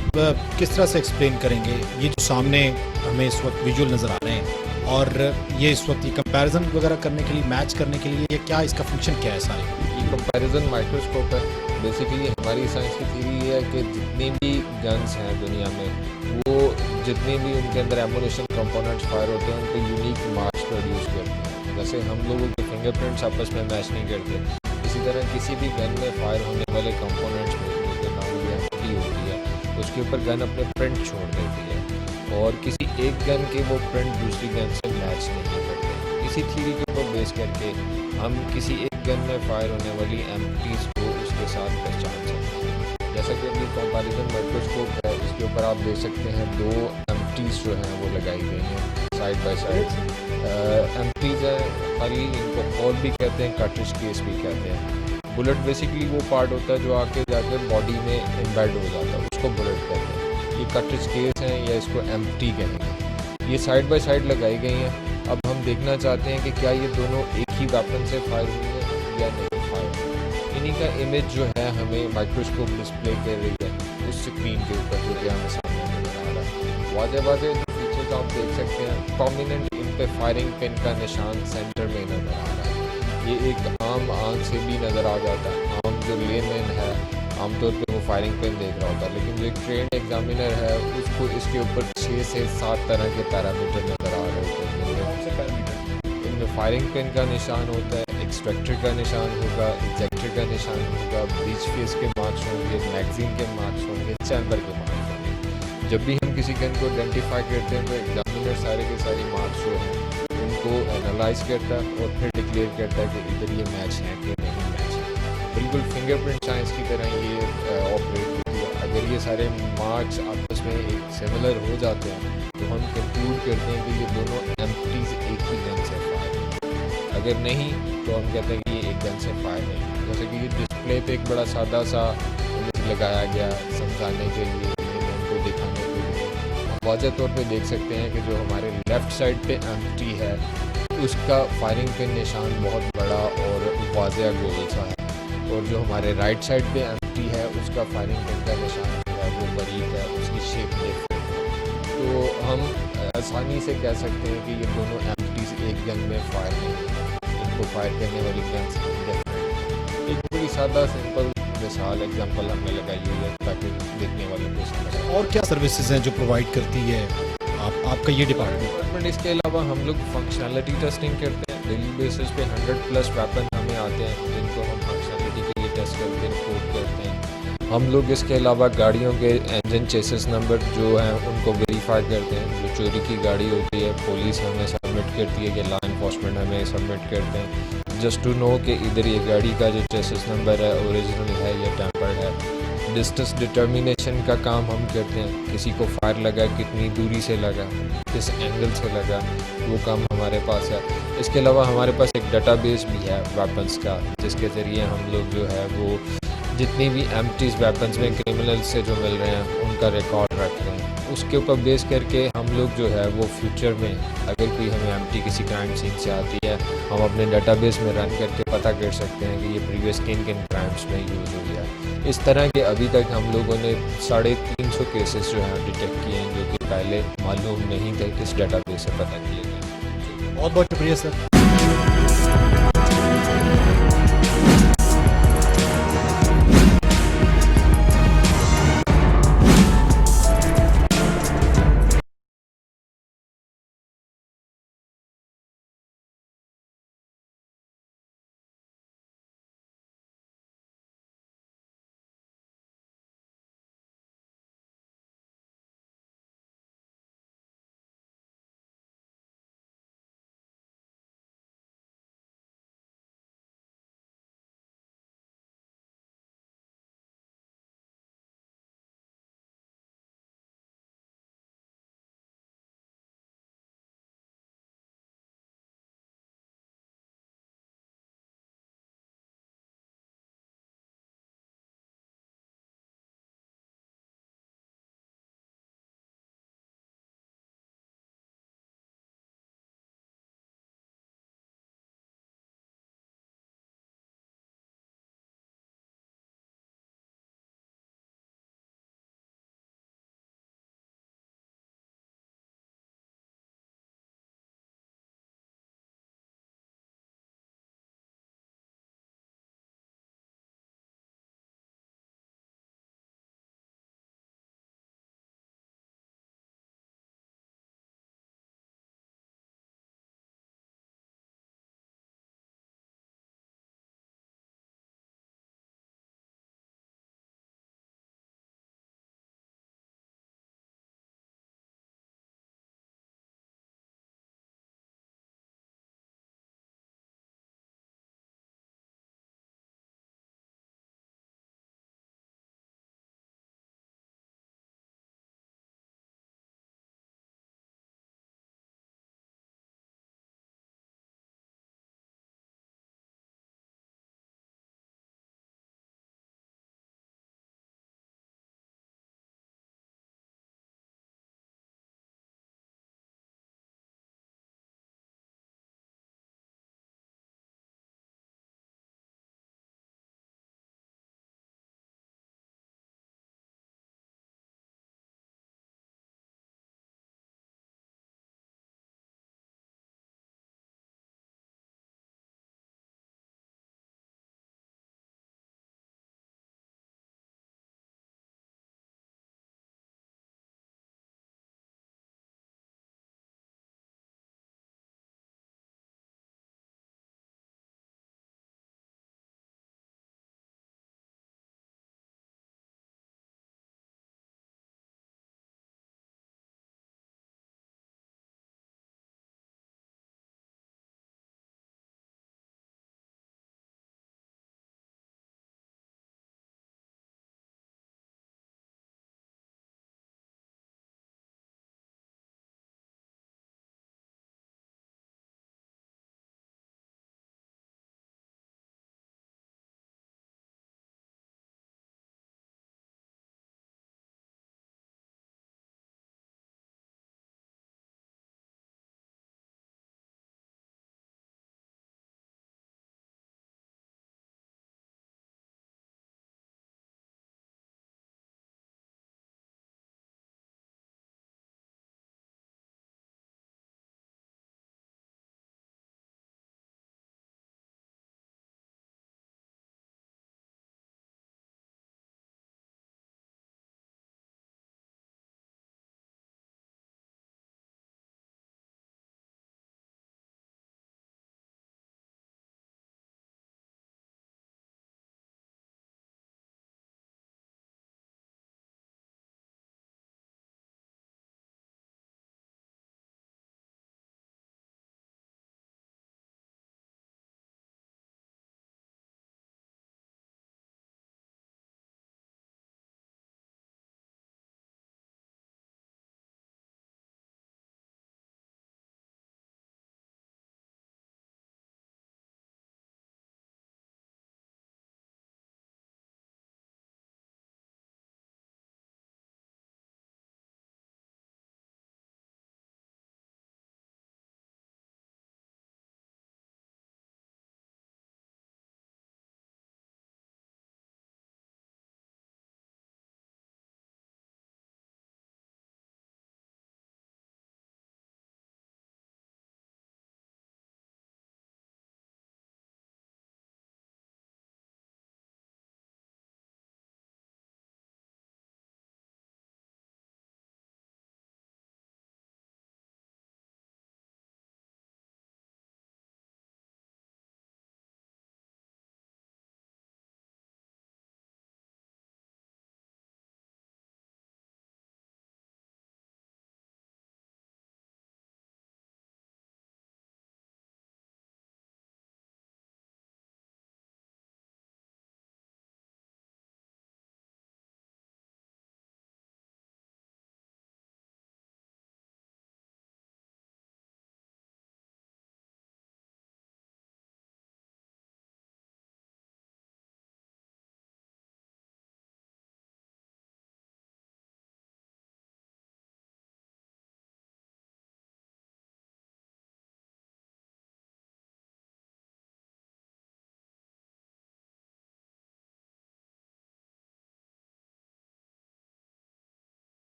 किस तरह से एक्सप्लेन करेंगे ये जो सामने हमें इस वक्त विजुअल नज़र आ रहे हैं, और ये इस वक्त ये कंपैरिजन वगैरह करने के लिए, मैच करने के लिए, ये क्या इसका फंक्शन क्या है सारे? ये कंपैरिजन माइक्रोस्कोप है। बेसिकली हमारी साइंस की थ्योरी ये है कि जितनी भी गन्स हैं दुनिया में, वो जितने भी उनके अंदर एमुनेशन कंपोनेंट्स फायर होते हैं, उनको यूनिक मार्क्स प्रोड्यूस करते हैं। जैसे हम लोगों के फिंगरप्रिंट्स आपस में मैच नहीं करते, इसी तरह किसी भी गन में फायर होने वाले कंपोनेंट्स में जो कि मामूली एम्प्टी होती है, उसके ऊपर गन अपने प्रिंट छोड़ देती है, और किसी एक गन के वो प्रिंट दूसरी गन से मैच नहीं करते। इसी थ्योरी के ऊपर बेस करके हम किसी एक गन में फायर होने वाली एम्प्टीज को उसके साथ पहचान सकते हैं। जैसा कि अभी कंपैरिजन माइक्रोस्कोप है, इसके ऊपर आप देख सकते हैं 2 एम्प्टीज जो हैं वो लगाई गई हैं साइड बाय साइड। एम्प्टीज है खाली, इनको हॉल भी कहते हैं, कार्ट्रिज केस भी कहते हैं। बुलेट बेसिकली वो पार्ट होता है जो आके जाके बॉडी में एम्बेड हो जाता है, उसको बुलेट कहते हैं। ये कार्ट्रिज केस हैं या इसको एम्प्टी कहेंगे। ये साइड बाय साइड लगाई गई हैं। अब हम देखना चाहते हैं कि क्या ये दोनों एक ही वेपन से फायर हुई है या नहीं फायर इन्हीं का इमेज जो है हमें माइक्रोस्कोप डिस्प्ले कर रही है उस स्क्रीन के ऊपर जो कि हमें सामने नजर आ रहा है। वाज़े वाज़े जो फीचर्स आप देख सकते हैं, प्रोमिनेंट इन पे फायरिंग पिन का निशान सेंटर में नज़र आ रहा है। ये एक आम आंख से भी नज़र आ जाता है। आम जो लेमैन है आमतौर पे वो फायरिंग पिन देख रहा होता है, लेकिन जो एक ट्रेंड एग्जामिनर है उसको इसके ऊपर 6 से 7 तरह के पैरामीटर नज़र आ रहे होते हैं। इनमें फायरिंग पिन का निशान होता है, एक्सट्रैक्टर का निशान होगा, इजेक्टर का निशान होगा, ब्रीच फेस के मार्क्स होंगे, मैगजीन के मार्क्स होंगे, चैम्बर के मार्क्स होंगे। जब भी हम किसी गन को आइडेंटिफाई करते हैं तो एग्जामिनर सारे के सारे मार्क्स जो हैं उनको एनालाइज करता है और फिर डिक्लेयर करता है कि इधर ये मैच है कि नहीं मैच है। बिल्कुल फिंगरप्रिंट साइंस की तरह ये ऑपरेट होती है। अगर ये सारे मार्क्स आपस में एक सिमिलर हो जाते हैं तो हम कंक्लूड करते हैं कि ये दोनों एम्प्टीज एक ही गन से फायर हैं। अगर नहीं तो हम कहते हैं कि ये एक गन से फायर नहीं। जैसे कि ये डिस्प्ले पे एक बड़ा सादा सा इमेज लगाया गया समझाने के लिए, उनको दिखाने के लिए। वाज़ह तौर पे देख सकते हैं कि जो हमारे लेफ़्ट साइड पे एम्प्टी है उसका फायरिंग पिन निशान बहुत बड़ा और वाज़ह गोल सा है, और जो हमारे राइट साइड पे एम्प्टी है उसका फायरिंग पिन का निशान जो है वो बारीक है, उसकी शेप डिफरेंट है। तो हम आसानी से कह सकते हैं कि ये दोनों एम्प्टीज एक गन में फायर नहीं हैं, इनको फायर करने वाली गन्स डिफरेंट है। एक बड़ी सादा सिंपल मिसाल एग्जांपल हमने लगाई हुई है ताकि देखने वालों को समझ आए। और क्या सर्विसेज हैं जो प्रोवाइड करती है आपका ये डिपार्टमेंट? इसके अलावा हम लोग फंक्शनैलिटी टेस्टिंग करते हैं। डेली बेसिस पे 100+ वेपन हमें आते हैं जिनको हम फंक्शनैलिटी के लिए टेस्ट करके रिपोर्ट करते हैं। हम लोग इसके अलावा गाड़ियों के इंजन चेसिस नंबर जो हैं उनको वेरीफाई करते हैं। जो चोरी की गाड़ी होती है पुलिस हमें सबमिट करती है कि लॉ इन्फोर्समेंट हमें सबमिट करते हैं, जस्ट टू नो कि इधर ये गाड़ी का जो चेसिस नंबर है ओरिजिनल है या टेम्पर्ड है। डिस्टेंस डिटर्मिनेशन का काम हम करते हैं, किसी को फायर लगा कितनी दूरी से लगा, किस एंगल से लगा, वो काम हमारे पास है। इसके अलावा हमारे पास एक डेटाबेस भी है वेपन्स का, जिसके ज़रिए हम लोग जो है वो जितनी भी एम्प्टीज वेपन्स में क्रिमिनल से जो मिल रहे हैं उनका रिकॉर्ड रख रहे हैं। उसके ऊपर बेस करके हम लोग जो है वो फ्यूचर में अगर कोई हमें एम्प्टी किसी क्राइम सीन से आती है हम अपने डेटाबेस में रन करके पता कर सकते हैं कि ये प्रीवियस किन किन क्राइम्स में यूज़ हुई है। इस तरह के अभी तक हम लोगों ने 350 केसेस जो हैं डिटेक्ट किए हैं जो कि पहले मालूम नहीं थे, इस डेटाबेस से पता किए गए। बहुत बहुत शुक्रिया सर।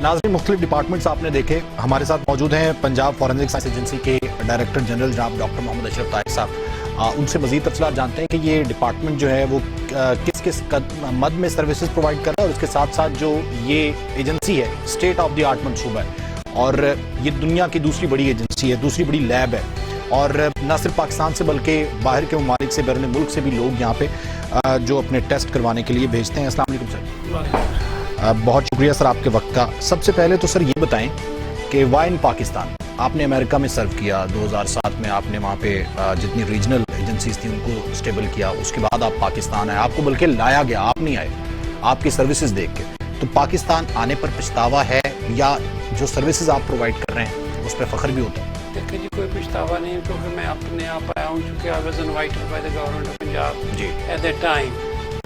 नाज़रीन, मुख्तलिफ डिपार्टमेंट्स आपने देखे। हमारे साथ मौजूद हैं पंजाब फॉरेंसिक साइंस एजेंसी के डायरेक्टर जनरल जनाब डॉक्टर मोहम्मद अशरफ ताहिर साहब। उनसे मज़ीद तफसीलात जानते हैं कि ये डिपार्टमेंट जो है वो किस किस मद में सर्विसेज प्रोवाइड कर रहा है, और इसके साथ साथ जो ये एजेंसी है स्टेट ऑफ द आर्ट मंसूबा है, और ये दुनिया की दूसरी बड़ी एजेंसी है, दूसरी बड़ी लैब है, और न सिर्फ पाकिस्तान से बल्कि बाहर के ममालिक से, बैरून मुल्क से भी लोग यहाँ पे जो अपने टेस्ट करवाने के लिए भेजते हैं। अस्सलाम वालेकुम सर, बहुत शुक्रिया सर आपके वक्त का। सबसे पहले तो सर ये बताएं कि वाई इन पाकिस्तान, आपने अमेरिका में सर्व किया, 2007 में आपने वहाँ पे जितनी रीजनल एजेंसीज थी उनको स्टेबल किया, उसके बाद आप पाकिस्तान आए, आपको बल्कि लाया गया, आप नहीं आए, आपकी सर्विसेज देख के। तो पाकिस्तान आने पर पछतावा है या जो सर्विसेज आप प्रोवाइड कर रहे हैं उस पर फख्र भी होता है? देखिए जी, कोई पछतावा नहीं, क्योंकि मैं अपने आप आया हूँ, चूँकि I was invited by the government of Punjab at that time.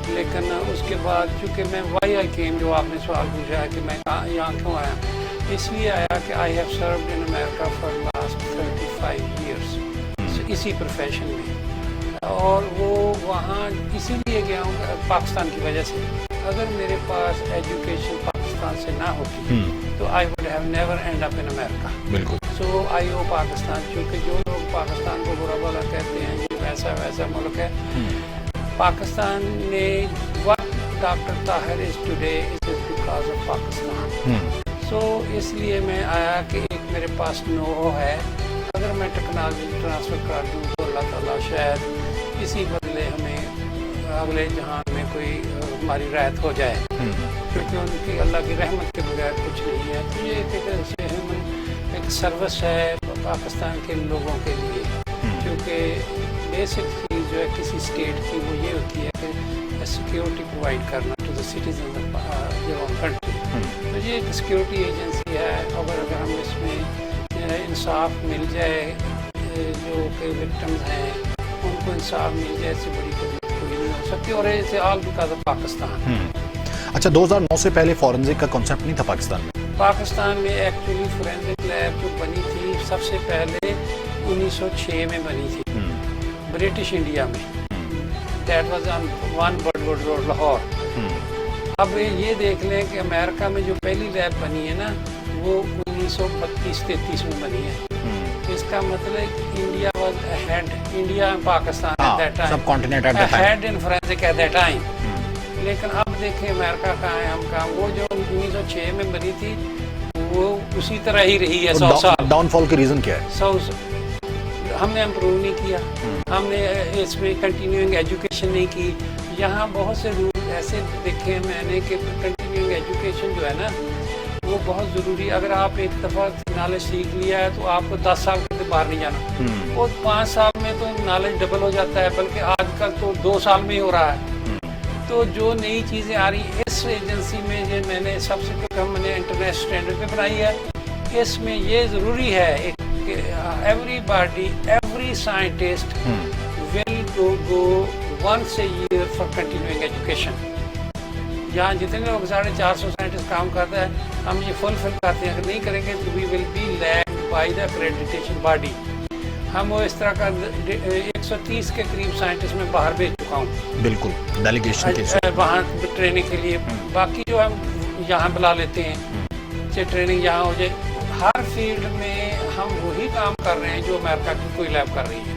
लेकिन उसके बाद चूँकि मैं वाई आई केम, जो आपने सवाल पूछा है कि मैं यहाँ क्यों आया, इसलिए आया कि I have served in America for last 35 years इसी प्रोफेशन में, और वो वहाँ इसीलिए गया हूँ पाकिस्तान की वजह से। अगर मेरे पास एजुकेशन पाकिस्तान से ना होती तो I would have never and up in America. बिल्कुल। सो आई ओ पाकिस्तान, क्योंकि जो लोग पाकिस्तान को बुरा भला कहते हैं ये वैसा वैसा मुल्क है, पाकिस्तान ने what doctor Tahir is today it is because of Pakistan. So इसलिए मैं आया कि एक मेरे पास नो है, अगर मैं टेक्नोलॉजी ट्रांसफ़र कर दूँ तो अल्लाह ताला शायद इसी बदले हमें अगले जहान में कोई हमारी राहत हो जाए, क्योंकि उनकी अल्लाह की रहमत के बगैर कुछ नहीं है। तो ये एक सर्विस है पाकिस्तान के लोगों के लिए, क्योंकि बेसिक चीज़ जो है किसी स्टेट की वो ये होती है कि सिक्योरिटी प्रोवाइड करना to the citizen of your country. तो ये एक सिक्योरिटी एजेंसी है, अगर हम इसमें इंसाफ मिल जाए, जो कि विक्टिम्स हैं उनको इंसाफ मिल जाए, इससे बड़ी कोई नहीं हो सकती, और इसे ऑल बिकॉज ऑफ पाकिस्तान। अच्छा, 2009 से पहले फॉरेंसिक का कॉन्सेप्ट नहीं था पाकिस्तान में? पाकिस्तान में एक्चुअली फोरेंसिक लैब जो बनी थी सबसे पहले 1906 में बनी थी ब्रिटिश इंडिया में, that was on 1 Birdwood road Lahore. अब ये देख लें कि अमेरिका में जो पहली लैब बनी है ना वो 1932-33 में बनी है। इसका मतलब India was ahead, India and Pakistan at that time, subcontinent at that time, ahead in forensic at that time. लेकिन अब देखें अमेरिका कहाँ है, हम कहाँ, वो जो 1906 में बनी थी वो उसी तरह ही रही है 100 साल। डाउनफॉल के रीजन क्या है? 100 हमने इम्प्रूव नहीं किया, हमने इसमें कंटिन्यूइंग एजुकेशन नहीं की। यहाँ बहुत से रूल ऐसे देखे मैंने कि कंटिन्यूइंग एजुकेशन जो है ना वो बहुत ज़रूरी। अगर आप एक दफ़ा नॉलेज सीख लिया है तो आपको 10 साल के बाहर नहीं जाना, और 5 साल में तो नॉलेज डबल हो जाता है, बल्कि आजकल तो 2 साल में ही हो रहा है। तो जो नई चीज़ें आ रही इस एजेंसी में, जो मैंने सबसे हमने इंटरनेशनल स्टैंडर्ड पे बनाई है, इसमें ये ज़रूरी है कि everybody, every scientist will go once a year for continuing education। यहाँ जितने लोग 450 साइंटिस्ट काम करते हैं, हम ये फुलफिल करते हैं, अगर नहीं करेंगे तो we will be lagged by the accreditation body. हम वो इस तरह का 130 के करीब साइंटिस्ट में बाहर भेज चुका हूँ, बिल्कुल डेलीगेशन के वहाँ ट्रेनिंग के लिए। बाकी जो हम यहाँ बुला लेते हैं चाहे ट्रेनिंग यहाँ हो जाए, हर फील्ड में हम वही काम कर रहे हैं जो अमेरिका की कोई लैब कर रही है।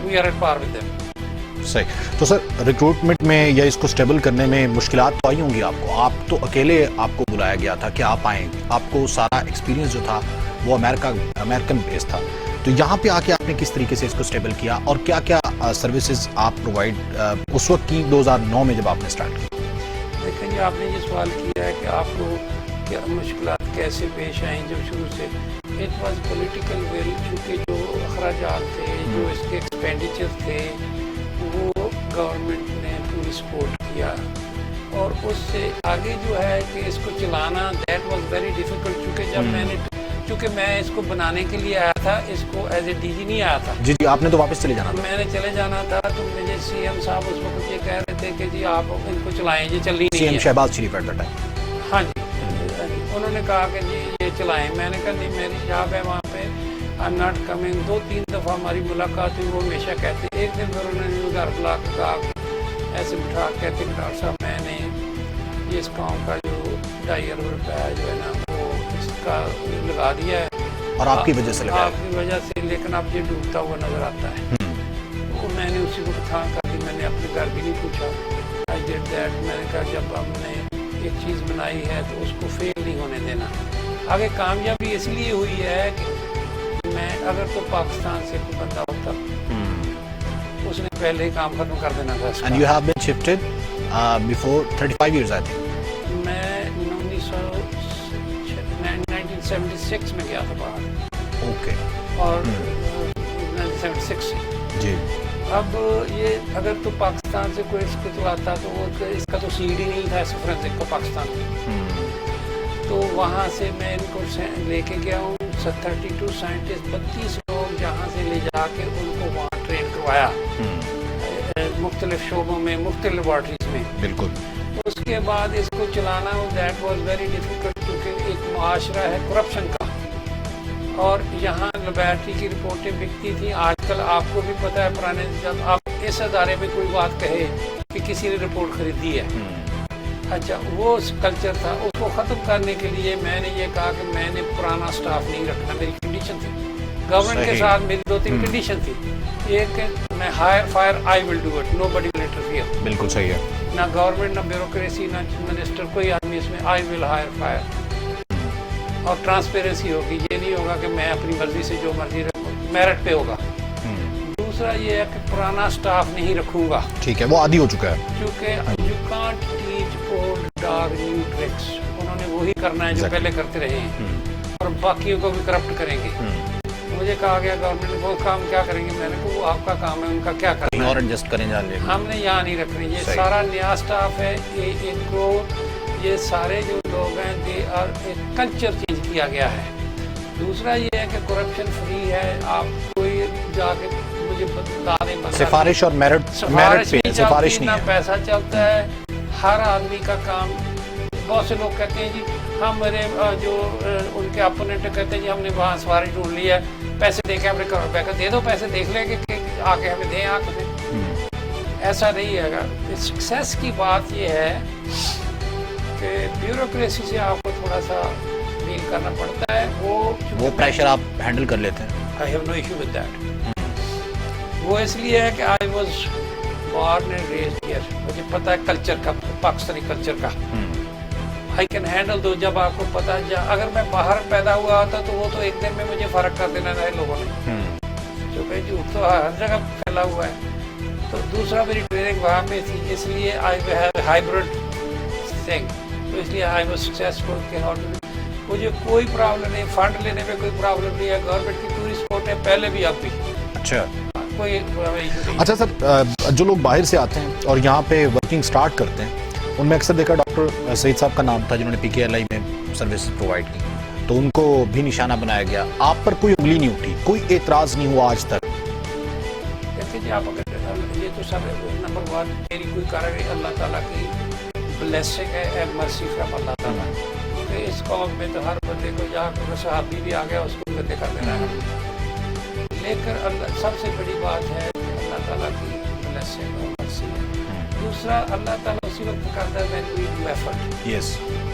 We are at par with them. सही। तो सर रिक्रूटमेंट में या इसको स्टेबल करने में मुश्किलात तो आई होंगी आपको, आप तो अकेले आपको बुलाया गया था कि आप आएँ, आपको सारा एक्सपीरियंस जो था वो अमेरिकन बेस्ड था, तो यहाँ पे आके आपने किस तरीके से इसको स्टेबल किया और क्या क्या सर्विसेज आप प्रोवाइड उस वक्त की 2009 में जब आपने स्टार्ट किया? देखिए जी, आपने ये सवाल किया है कि आपको क्या मुश्किलात कैसे पेश आई जब शुरू से। इट वाज पॉलिटिकल विल, चूँकि जो अखराजात थे, जो इसके एक्सपेंडिचर थे, वो गवर्नमेंट ने पूरी सपोर्ट किया, और उससे आगे जो है कि इसको चलाना दैट वाज वेरी डिफ़िकल्ट। चूँकि जब चूँकि मैं इसको बनाने के लिए आया था, इसको एज ए डीजी नहीं आया था। जी, आपने तो वापस चले जाना था। मैंने चले जाना था, तो मुझे सीएम साहब उस वक्त ये कह रहे थे कि जी आप इनको चलाएं, ये चल रही नहीं है। CM Shahbaz Sharif at the time. हाँ जी, उन्होंने कहा कि जी ये चलाएं। मैंने कहा नहीं, मेरी जॉब है वहाँ पे, आई एम नॉट कमिंग। 2-3 दफ़ा हमारी मुलाकात हुई, वो हमेशा कहते। एक दिन फिर उन्होंने घर बुला कर कहा, ऐसे बिठा कहते कि डॉक्टर साहब मैंने ये इस गाँव का जो 2.5 अरब रुपया जो है ना वो इसका लगा दिया है, और आपकी वजह से लगा। आपकी वजह से, लेकिन अब ये डूबता हुआ नजर आता है। तो मैंने उसी को था कि मैंने अपने घर भी नहीं पूछा, आई डिड दैट। मैंने कहा जब हमने एक चीज़ बनाई है तो उसको फेल नहीं होने देना। आगे कामयाबी इसलिए हुई है कि मैं अगर तो पाकिस्तान से कोई बंदा होता उसने पहले ही काम खत्म कर देना था। And you have been shifted before 35 years, I think. मैं 1976 में गया था बाहर, Okay. और 1976 से। जी। अब ये अगर तो पाकिस्तान से कोई इसको तो आता तो वो इसका तो सीड ही नहीं था इस फोरेंसिक का पाकिस्तान में। तो वहाँ से मैं इनको लेके गया हूँ 32 साइंटिस्ट, 32 लोग जहाँ से ले जाके उनको वहाँ ट्रेन करवाया मुख्तलिफ शोबों में, मुख्तलिफ लेबॉर्ट्रीज में। बिल्कुल। उसके बाद इसको चलाना दैट वाज वेरी डिफिकल्ट, क्योंकि एक मुआशरा है करप्शन का, और यहाँ लेबॉर्ट्री की रिपोर्टें बिकती थी। आजकल आपको भी पता है, पुराने जब आप इस अदारे में कोई बात कहे कि किसी ने रिपोर्ट खरीदी है, अच्छा वो कल्चर था। उसको ख़त्म करने के लिए मैंने ये कहा कि मैंने पुराना स्टाफ नहीं रखना, मेरी कंडीशन थी। गवर्नमेंट के साथ मेरी 2-3 कंडीशन थी। एक, मैं hire fire, I will do it, nobody will interfere. बिल्कुल सही है। ना गवर्नमेंट, ना ब्यूरोक्रेसी, ना मिनिस्टर, कोई आदमी इसमें, आई विल हायर फायर। और ट्रांसपेरेंसी होगी, ये नहीं होगा कि मैं अपनी मर्जी से जो मर्जी रखूँ, मेरिट पे होगा। दूसरा ये है कि पुराना स्टाफ नहीं रखूँगा, ठीक है, वो आदी हो चुका है। क्योंकि you can't teach old dog new tricks. उन्होंने वही करना है जो पहले करते रहे हैं, और बाकियों को भी करप्ट करेंगे। मुझे कहा गया गवर्नमेंट वो काम क्या करेंगे, मैंने कहा वो आपका काम है, उनका क्या करना है, और एडजस्ट करें जान ले। हमने यहाँ नहीं रखनी। ये सारा नया स्टाफ है, इनको ये सारे जो लोग हैं दे आर एक कल्चर चेंज किया गया है। दूसरा ये है कि करप्शन फ्री है, आप कोई जाके मुझे बता दें, सिफारिश और मेरिट पे सिफारिश नहीं है, पैसा चलता है। हर आदमी का काम, बहुत से लोग कहते हैं जी हम मेरे जो उनके अपोनेंट कहते हैं जी हमने वहाँ सिफारिश ढूंढ ली है, पैसे दे के हमने करो, दे दो पैसे, देख लेंगे कि आके हमें दें आके। ऐसा नहीं है। सक्सेस की बात ये है कि ब्यूरोक्रेसी से आपको थोड़ा सा डील करना पड़ता है। वो प्रेशर आप हैंडल कर लेते हैं। I have no issue with that. वो इसलिए है कि I was born and raised here, मुझे पता है कल्चर का, पाकिस्तानी कल्चर का। आई कैन हैंडल दो। जब आपको पता है, अगर मैं बाहर पैदा हुआ होता तो वो तो एक दिन में मुझे फ़र्क कर देना था लोगों ने, क्योंकि झूठ तो हर जगह फैला हुआ है। तो दूसरा मेरी ट्रेनिंग वहाँ पे थी, इसलिए आई हैव हाइब्रिड थिंग, तो इसलिए आई वाज सक्सेसफुल के हाउ मुझे कोई प्रॉब्लम नहीं, फंड लेने में कोई प्रॉब्लम नहीं है, गवर्नमेंट की पूरी सपोर्ट है, पहले भी अब भी। अच्छा, कोई इशू नहीं। अच्छा सर, जो लोग बाहर से आते हैं और यहाँ पे वर्किंग स्टार्ट करते हैं, उनमें अक्सर देखा डॉक्टर सईद साहब का नाम था जिन्होंने PKLI में सर्विस प्रोवाइड की, तो उनको भी निशाना बनाया गया। आप पर कोई उंगली नहीं उठी, कोई एतराज़ नहीं हुआ आज तक? देखिए जी, आप अगर ये तो सब नंबर 1 मेरी कोई कार्रवाई अल्लाह ताला की ब्लेसिंग है, मर्सी फ्रॉम अल्लाह ताला। क्योंकि इस कौम में तो हर बंदे को यहाँ कोई सहाबी भी आ गया उसको बंदे कर देना है, लेकिन सबसे बड़ी बात है अल्लाह ताला की ब्लेसिंग और मर्सी है। दूसरा, अल्लाह ताला उसी वक्त करता है when we do effort. Yes,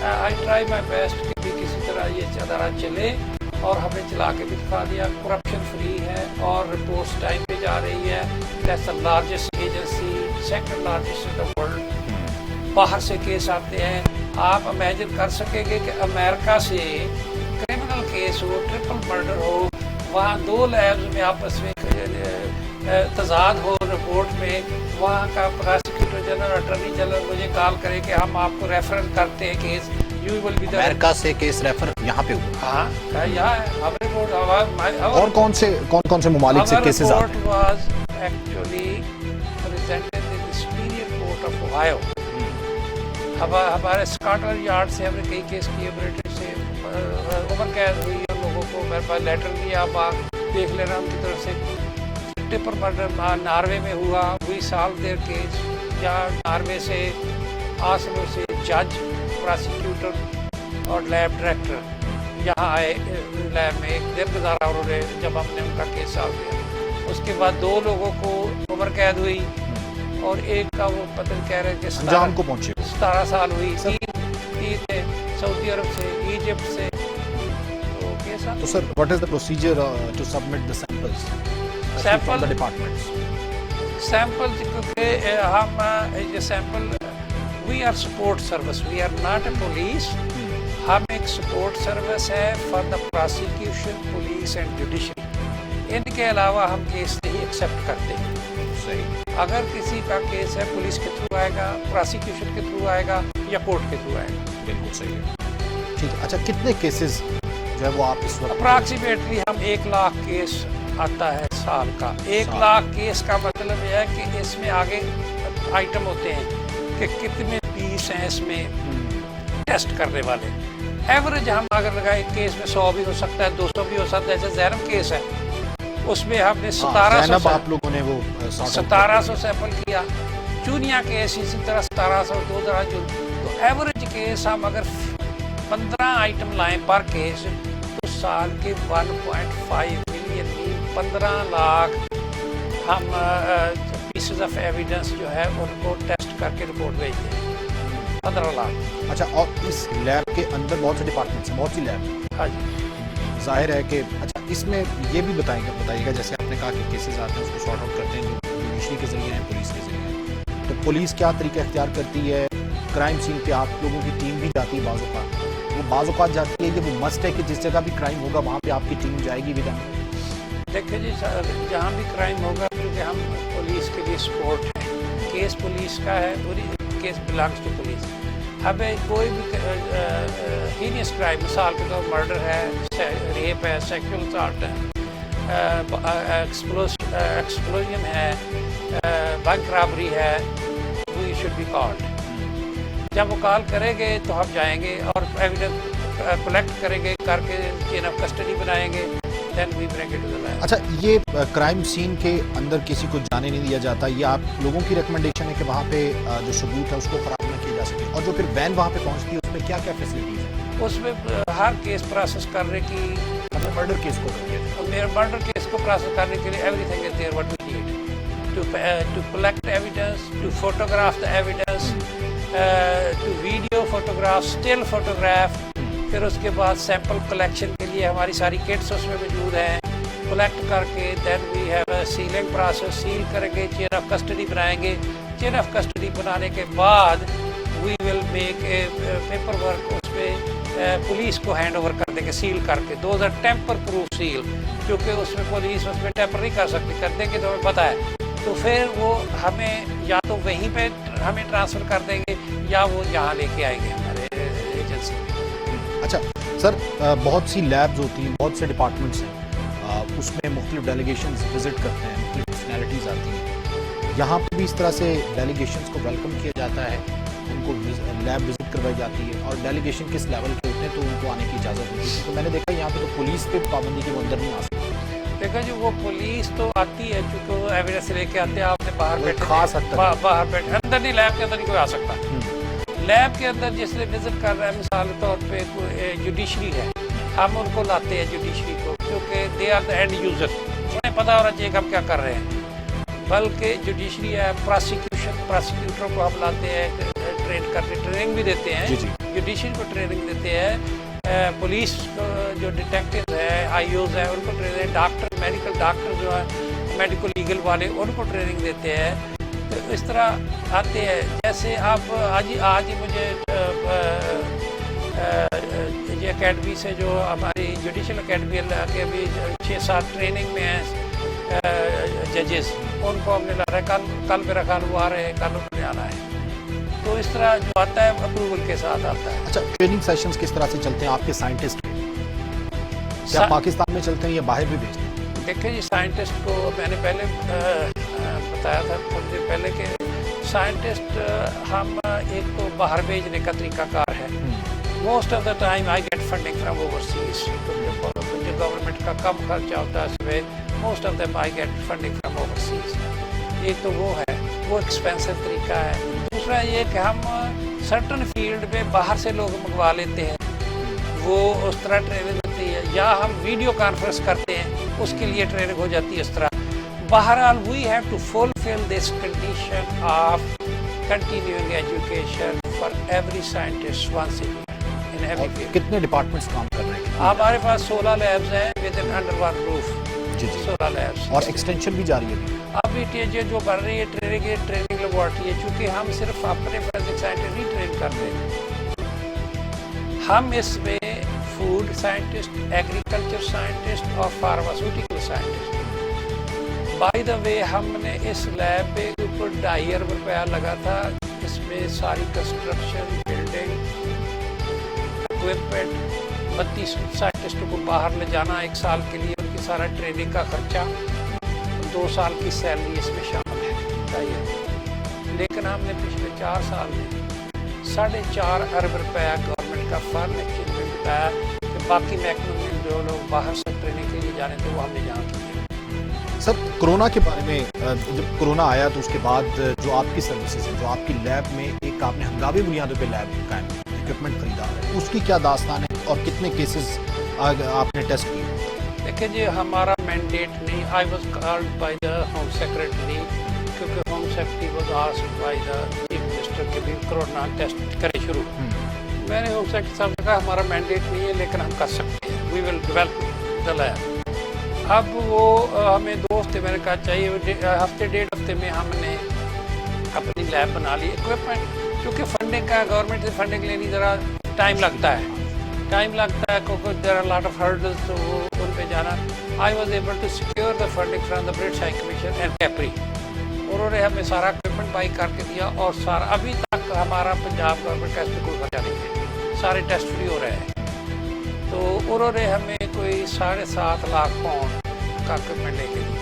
I try my best कि भी किसी तरह ये अदारा चले, और हमें चला के भी दिखा दिया। करप्शन फ्री है और रिपोर्ट्स टाइम पे जा रही है। That's the largest agency, second largest in the world. बाहर से केस आते हैं, आप इमेजिन कर सकेंगे कि अमेरिका से क्रिमिनल केस हो, ट्रिपल मर्डर हो, वहाँ 2 लैब्स में आपस में तजाद हो रिपोर्ट में, वहाँ का प्रोसिक्यूटर जनरल, अटॉर्नी जनरल मुझे कॉल करे कि हम आपको रेफर करते हैं case, you will be the. America से केस रेफर यहाँ पे हुआ? हाँ, यहाँ है हमारे रिपोर्ट। और कौन कौन से ममालिक से केसेस आते हैं? Was actually presented in the superior court of Ohio. हमारे स्कॉटलैंड यार्ड से हमने कई केस किए, ब्रिटिश से उम्र कैद हुई है लोगों को, मेरे पास लेटर दिया, आप देख लेना उनकी तरफ से। ट्रिपल मर्डर नॉर्वे में हुआ, वी सॉल्व देयर केस। यहाँ नॉर्वे से, आसलो से जज, प्रोसिक्यूटर और लैब डायरेक्टर यहाँ आए लैब में, एक दिन गुजारा उन्होंने जब हमने उनका केस सॉल्व किया। उसके बाद 2 लोगों को उम्र कैद हुई, और एक का वो पता कह रहे थे अंजाम को पहुंचे, 17 साल हुई। 3 थे अरब से, इजिप्ट से, तो केस तो sir what is the procedure to submit the samples from the departments? Sample क्योंकि हम ये sample we are support service, we are not a police. हम एक सपोर्ट सर्विस है for the prosecution, police and judiciary. इनके अलावा हम case नहीं एक्सेप्ट करते। सही। अगर किसी का केस है पुलिस के थ्रू आएगा, प्रोसिक्यूशन के थ्रू आएगा या कोर्ट के थ्रू आएगा। बिल्कुल सही है। ठीक है। अच्छा, कितने केसेस जो है वो आप इस वक्त? अप्रॉक्सीमेटली हम 1 लाख केस आता है साल का। 1 लाख केस का मतलब यह है कि इसमें आगे आइटम होते हैं कि कितने पीस हैं इसमें टेस्ट करने वाले। एवरेज हम अगर लगाए केस में 100 भी हो सकता है, 200 भी हो सकता है। जैसे जैनब केस है उसमें हमने 1700 आप लोगों ने वो 1700 सैंपल किया। चूनिया केस इसी तरह 1700, 2000। तो एवरेज केस हम अगर 15 आइटम लाएं पर केस तो साल के 1.5 मिलियन की 15 लाख हम पीसेस ऑफ एविडेंस जो है उनको टेस्ट करके रिपोर्ट भेजते हैं। 15 लाख। अच्छा, और इस लैब के अंदर बहुत से डिपार्टमेंट्स हैं, बहुत सी लैब। हाँ जी। जाहिर है कि अच्छा इसमें ये भी बताइएगा जैसे आपने कहा कि केसेस आते हैं उसको सॉर्ट आउट करते हैं जो जुडिशरी के जरिए हैं, पुलिस के जरिए हैं। तो पुलिस क्या तरीका इख्तियार करती है? क्राइम सीन पे आप लोगों की टीम भी जाती है बाज़ औक़ात, वो बाज़ औक़ात जाती है कि वो मस्ट है कि जिस जगह भी क्राइम होगा वहाँ पे आपकी टीम जाएगी भी? देखिए जी, जहाँ भी क्राइम होगा क्योंकि हम पुलिस के लिए सपोर्ट है, केस पुलिस का है, पूरी केस बिलोंग्स टू पुलिस। हमें कोई भी हीनियस क्राइम, मिसाल के तौर मर्डर है, रेप है, सेक्सुअल असॉल्ट है, एक्सप्लोजन है, बैंक रॉबरी है, वी शुड बी कॉल्ड। जब वो कॉल करेंगे तो हम जाएंगे और एविडेंस कलेक्ट करेंगे, करके चेन ऑफ कस्टडी बनाएंगे, then we bring it to the lab. अच्छा, ये क्राइम सीन के अंदर किसी को जाने नहीं दिया जाता, ये आप लोगों की रिकमेंडेशन है कि वहाँ पे जो सबूत है उसको खराब न किया जा सके? और जो फिर वैन वहाँ पे पहुँचती है उसमें क्या क्या फैसिलिटीज़ है? उसमें हर केस प्रोसेस करने की, मतलब मर्डर केस को करिए, मेरे मर्डर केस को प्रोसेस करने के लिए everything is there what we need to collect evidence, to photograph the evidence, to video photograph, still photograph. फिर उसके बाद सैंपल कलेक्शन के लिए हमारी सारी किट्स उसमें मौजूद हैं। कलेक्ट करके then we have a sealing process, seal करेंगे, चेन ऑफ कस्टडी बनाएंगे। चेन ऑफ कस्टडी बनाने के बाद we will make a paper work, उस पर पुलिस को हैंड ओवर कर देंगे सील करके। Those are temper proof seal, क्योंकि उसमें पुलिस उसमें टेम्पर नहीं कर सकती, कर देंगे तो हमें पता है। तो फिर वो हमें या तो वहीं पे हमें ट्रांसफ़र कर देंगे या वो यहाँ लेके आएंगे हमारे एजेंसी में। अच्छा सर, बहुत सी लैब्स होती हैं, बहुत से डिपार्टमेंट्स हैं, उसमें मुख्तलिफ डेलीगेशंस विज़िट करते हैं, मुख्तलिफ पर्सनैलिटीज़ आती हैं। यहाँ पर भी इस तरह से डेलीगेशंस को वेलकम किया जाता है, उनको लैब विज़िट करवाई जाती है? और डेलीगेशन किस लेवल के होते हैं तो उनको आने की इजाज़त होती है? तो मैंने देखा यहाँ पे तो पुलिस पे पाबंदी की वो अंदर नहीं आ सकती। देखा जी, वो पुलिस तो आती है, चूँकि वो एविडेंस लेके आते हैं, आपने बाहर बैठे खास हद तक बाहर बैठे, अंदर नहीं, लैब के अंदर नहीं कोई आ सकता। लैब के अंदर जिसने विजिट कर रहा है, मिसाल के तौर पे कोई जुडिशरी है, हम उनको लाते हैं जुडिशरी को, क्योंकि they are the end user, उन्हें पता होना चाहिए कि हम क्या कर रहे हैं। बल्कि जुडिशरी है, प्रोसिक्यूटर को हम लाते हैं, ट्रेन करके ट्रेनिंग भी देते हैं, जुडिशरी को ट्रेनिंग देते हैं, पुलिस जो डिटेक्टिव है, आईओज है, उनको ट्रेनिंग, डॉक्टर, मेडिकल डॉक्टर जो है, मेडिकल लीगल वाले, उनको ट्रेनिंग देते हैं। तो इस तरह आते हैं। जैसे आप आज ही मुझे ये अकेडमी से जो हमारी जुडिशल अकेडमी के भी 6-7 ट्रेनिंग में हैं जजेस, उनको हमने ला रहा है। कल मेरा ख्याल वो आ रहे हैं, कल उन्होंने आना है। तो इस तरह जो आता है अप्रूवल के साथ आता है। अच्छा, ट्रेनिंग सेशंस किस तरह से चलते हैं आपके साइंटिस्ट के? क्या पाकिस्तान में चलते हैं या बाहर भी भेजते हैं? देखिए जी, साइंटिस्ट को मैंने पहले बताया था थोड़ी देर पहले कि साइंटिस्ट हम एक तो बाहर भेजने का तरीकाकार है। Most of the time I get funding from overseas, जो गवर्नमेंट का कम खर्चा होता है उसमें most of them I get funding from overseas. एक तो वो है, वो एक्सपेंसिव तरीका है। दूसरा ये कि हम सर्टन फील्ड में बाहर से लोग मंगवा लेते हैं, वो उस तरह ट्रेनिंग होती है, या हम वीडियो कॉन्फ्रेंस करते हैं, उसके लिए ट्रेनिंग हो जाती है इस तरह। बहरहाल we have to fulfil this condition of continuing education for every scientist once in in heavy और फील्ड। कितने डिपार्टमेंट्स काम कर रहे हैं? हमारे पास 16 लैब्स हैं with in under one roof. जी जी। 16 लैब्स और एक्सटेंशन भी जारी है अभी। अभी ये जो बन रही है ट्रेनिंग लेबोरेटरी है, चूँकि हम सिर्फ अपने फोरेंसिक साइंटिस्ट नहीं ट्रेन करते, हम इसमें फूड साइंटिस्ट, एग्रीकल्चर साइंटिस्ट और pharmaceutical scientist. By the way हमने इस लैब पे ऊपर 2.5 अरब रुपया लगा था। इसमें सारी कंस्ट्रक्शन, बिल्डिंग, इक्विपमेंट, 32 साइंटिस्टों को बाहर ले जाना 1 साल के लिए, उनकी सारा ट्रेनिंग का खर्चा, 2 साल की सैलरी इसमें शामिल है 2.5 अरब। लेकिन हमने पिछले 4 साल में 4.5 अरब रुपया गवर्नमेंट का फंड एक्सचेंज में बताया कि बाकी महकमों में जो लोग बाहर से ट्रेनिंग के लिए जा रहे थे वो हमने यहाँ किया। सर, कोरोना के बारे में, जब कोरोना आया तो उसके बाद जो आपकी सर्विसेज है, जो आपकी लैब में एक आपने हंगामी बुनियादों पे लैब कायम, इक्विपमेंट खरीदा है, उसकी क्या दास्तान है और कितने केसेस आपने टेस्ट किए? देखिए जी, हमारा मैंडेट नहीं। I was called by the home secretary, क्योंकि home secretary was asked by the chief minister के भी कोरोना टेस्ट करें शुरू। मैंने होम सेक्रेटरी साहब ने कहा हमारा मैंडेट नहीं है, लेकिन हम कर सकते हैं, we will develop the lab. अब वो हमें 2 हफ्ते मैंने कहा चाहिए, हफ्ते 1.5 हफ्ते में हमने अपनी लैब बना ली। इक्विपमेंट, क्योंकि फंडिंग का, गवर्नमेंट से फंडिंग लेनी ज़रा टाइम लगता है, क्योंकि there are lot of hurdles, तो वो उन पे जाना। I was able to secure the funding from the British high commission and कैपरी। उन्होंने हमें सारा इक्विपमेंट बाई करके दिया और सारा, अभी तक हमारा पंजाब गवर्नमेंट का इसमें कोई खर्चा नहीं है, सारे टेस्ट फ्री हो रहे हैं। तो उन्होंने हमें कोई 7.5 लाख पाउंड का इक्विपमेंट लेके दिया।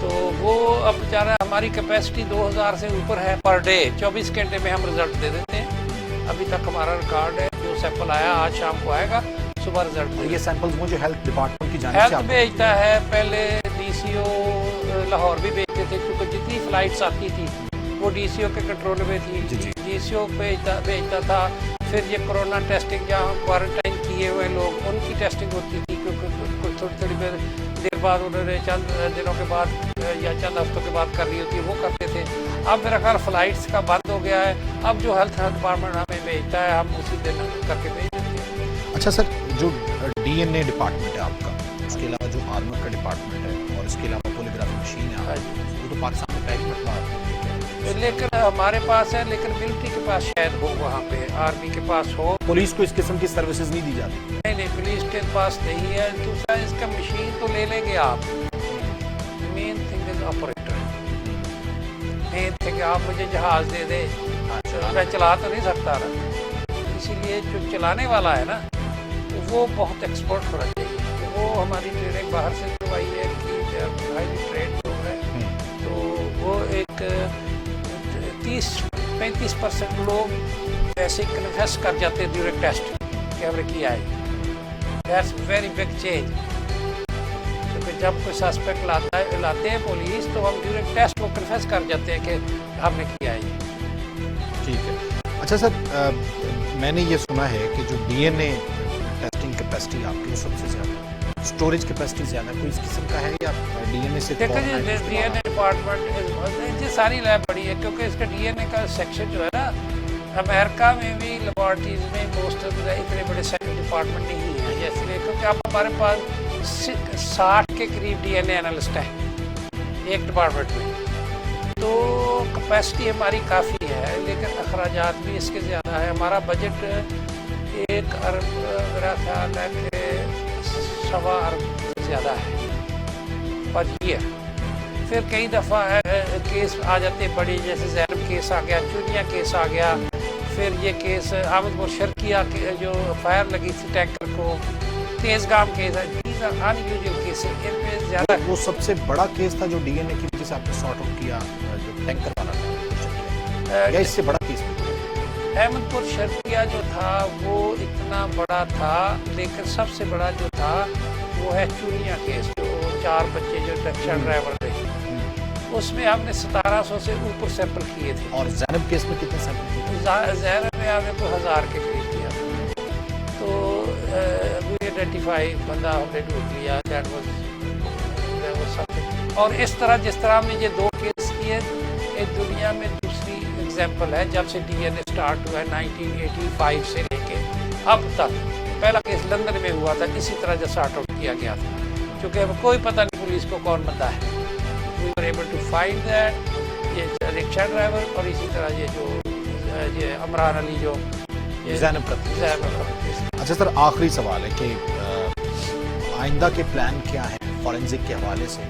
तो वो अब बेचारा, हमारी कैपेसिटी 2000 से ऊपर है पर डे, 24 घंटे में हम रिजल्ट दे देते हैं। अभी तक हमारा रिकॉर्ड है, जो सैंपल आया आज शाम को आएगा, सुबह रिजल्ट। ये सैंपल्स वो जो हेल्थ डिपार्टमेंट की जानिब से हेल्थ भेजता है, पहले DCO लाहौर भी भेजते थे, क्योंकि जितनी फ्लाइट्स आती थी वो DCO के कंट्रोल में थी। DCO भेजता था। फिर ये कोरोना टेस्टिंग, जहाँ क्वारंटाइन किए हुए लोग, उनकी टेस्टिंग होती थी, क्योंकि थोड़ी देर बाद उन्होंने चंद दिनों के बाद या चंद हफ्तों के बाद करनी होती है, वो करते थे। अब मेरा ख्याल फ्लाइट्स का बंद हो गया है। अब जो हेल्थ डिपार्टमेंट हमें भेजता है, हम उसी दिन करके भेज देते हैं। अच्छा सर, जो DNA डिपार्टमेंट है आपका, उसके अलावा जो आर्मर का डिपार्टमेंट है और इसके अलावा पोलीग्राफ मशीन है, वो तो पाकिस्तान में पहली मरतबा, लेकिन हमारे पास है, लेकिन मिलिट्री के पास शायद हो, वहाँ पे आर्मी के पास हो। पुलिस को इस किस्म की सर्विसेज नहीं दी जाती? नहीं, पुलिस के पास नहीं है। दूसरा, इसका मशीन तो ले लेंगे आप, main thing is operator. Main thing, आप मुझे जहाज दे दे, मैं चला तो नहीं सकता ना, इसीलिए जो चलाने वाला है ना, वो बहुत एक्सपर्ट होना चाहिए। तो वो हमारी ट्रेनिंग बाहर से करवाई है कि हाईली ट्रेंड लोग हैं, तो वो एक 30-35% लोग ऐसे कन्फेस कर जाते हैं ड्यूरिंग टेस्ट कि हमने किया है। दैट्स वेरी बिग चेंज, क्योंकि जब कोई सस्पेक्ट लाते हैं पुलिस, तो हम ड्यूरिंग टेस्ट वो कन्फेस कर जाते हैं कि हमने किया है। ठीक है। अच्छा सर, मैंने ये सुना है कि जो DNA टेस्टिंग कैपेसिटी आपकी, वो सबसे ज़्यादा, स्टोरेज कैपेसिटी ज़्यादा, कोई इस किस्म का है या DNA से? देखो जी, DNA डिपार्टमेंट ये सारी लैब बड़ी है, क्योंकि इसका DNA का सेक्शन जो है ना, अमेरिका में भी लेबॉर्ट्रीज में मोस्ट ऑफ इतने बड़े डिपार्टमेंट नहीं है, इसलिए क्योंकि अब हमारे पास 60 के करीब DNA एनालिस्ट हैं एक डिपार्टमेंट में। तो कैपेसिटी हमारी काफ़ी है, लेकिन अखराजात भी इसके ज़्यादा है। हमारा बजट 1 अरब, मेरा ख्याल है कि 1.25 अरब से ज़्यादा है पर ईयर। फिर कई दफ़ा केस आ जाते बड़े, जैसे जैनब केस आ गया, चुनिया केस आ गया, फिर ये केस अहमदपुर शर्किया के जो फायर लगी थी टैंकर को, तेज़गाम केस है, दीज आर अनयूजुअल केस, इन पे ज़्यादा। वो सबसे बड़ा केस था जो DNA की वजह से आपने सॉर्ट आउट किया, जो टैंकर वाला था, या इससे बड़ा केस? अहमदपुर शर्किया जो था वो इतना बड़ा था, लेकिन सबसे बड़ा जो था वो है चुनिया केस, जो 4 बच्चे जो रिक्शा ड्राइवर थे, उसमें हमने 1700 से ऊपर सैंपल किए थे। और जैनब केस में कितने सैंपल किए? जैनब में हमने कोई 1000 के करीब किया था। तो वी आइडेंटिफाई बंदा हमने ढूंढ लिया, दैट वाज समथिंग। और इस तरह जिस तरह हमने ये 2 केस किए, एक दुनिया में दूसरी एग्जाम्पल है, जब से DNA स्टार्ट हुआ है 1985 से लेके अब तक पहला केस लंदन में हुआ था, इसी तरह जो सॉर्ट आउट किया गया था, क्योंकि अब कोई पता नहीं पुलिस को कौन बंदा है। We were able to find that, ये रिक्शा ड्राइवर और इसी तरह ये अमरान अली जो ज़ैनब प्रतीक। अच्छा सर, आखिरी सवाल है कि आइंदा के प्लान क्या है फॉरेंसिक के हवाले से,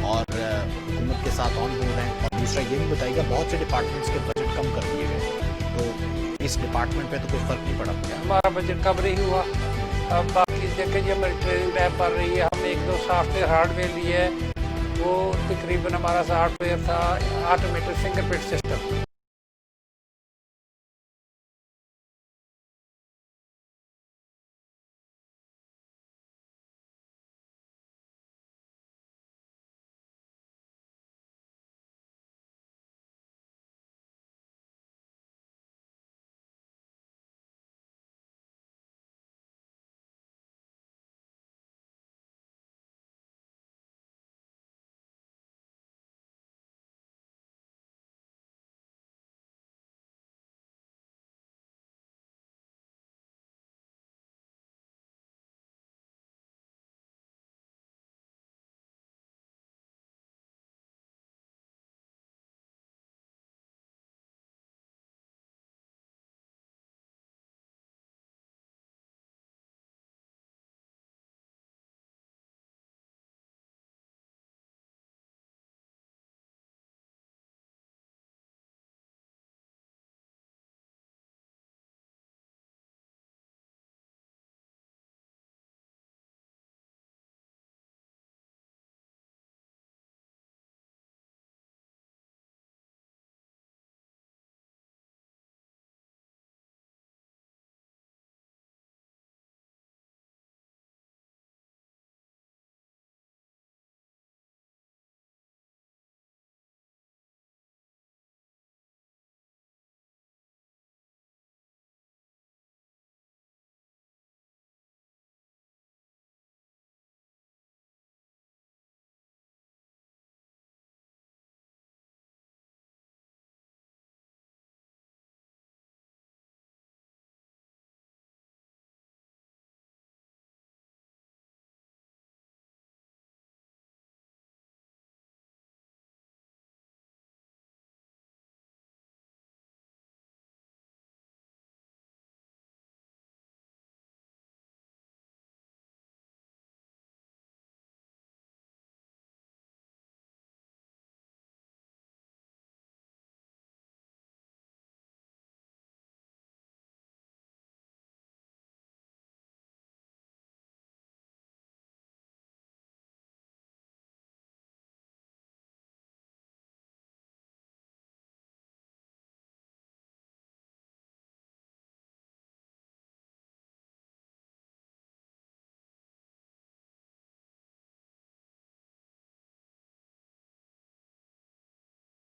और हुकूमत के साथ ऑन बोर्ड हैं, और दूसरा ये भी बताइएगा बहुत से डिपार्टमेंट्स के बजट कम कर दिए गए, तो इस डिपार्टमेंट पे तो कोई फर्क नहीं पड़ा। हमारा बजट कम नहीं हुआ। अब बाकी देखें जी, हमारी ट्रेनिंग लैब बढ़ रही है, हम 1-2 सॉफ्टवेयर हार्डवेयर लिए, वो तकरीबन हमारा सॉफ्टवेयर था ऑटोमेटेड फिंगरप्रिंट सिस्टम,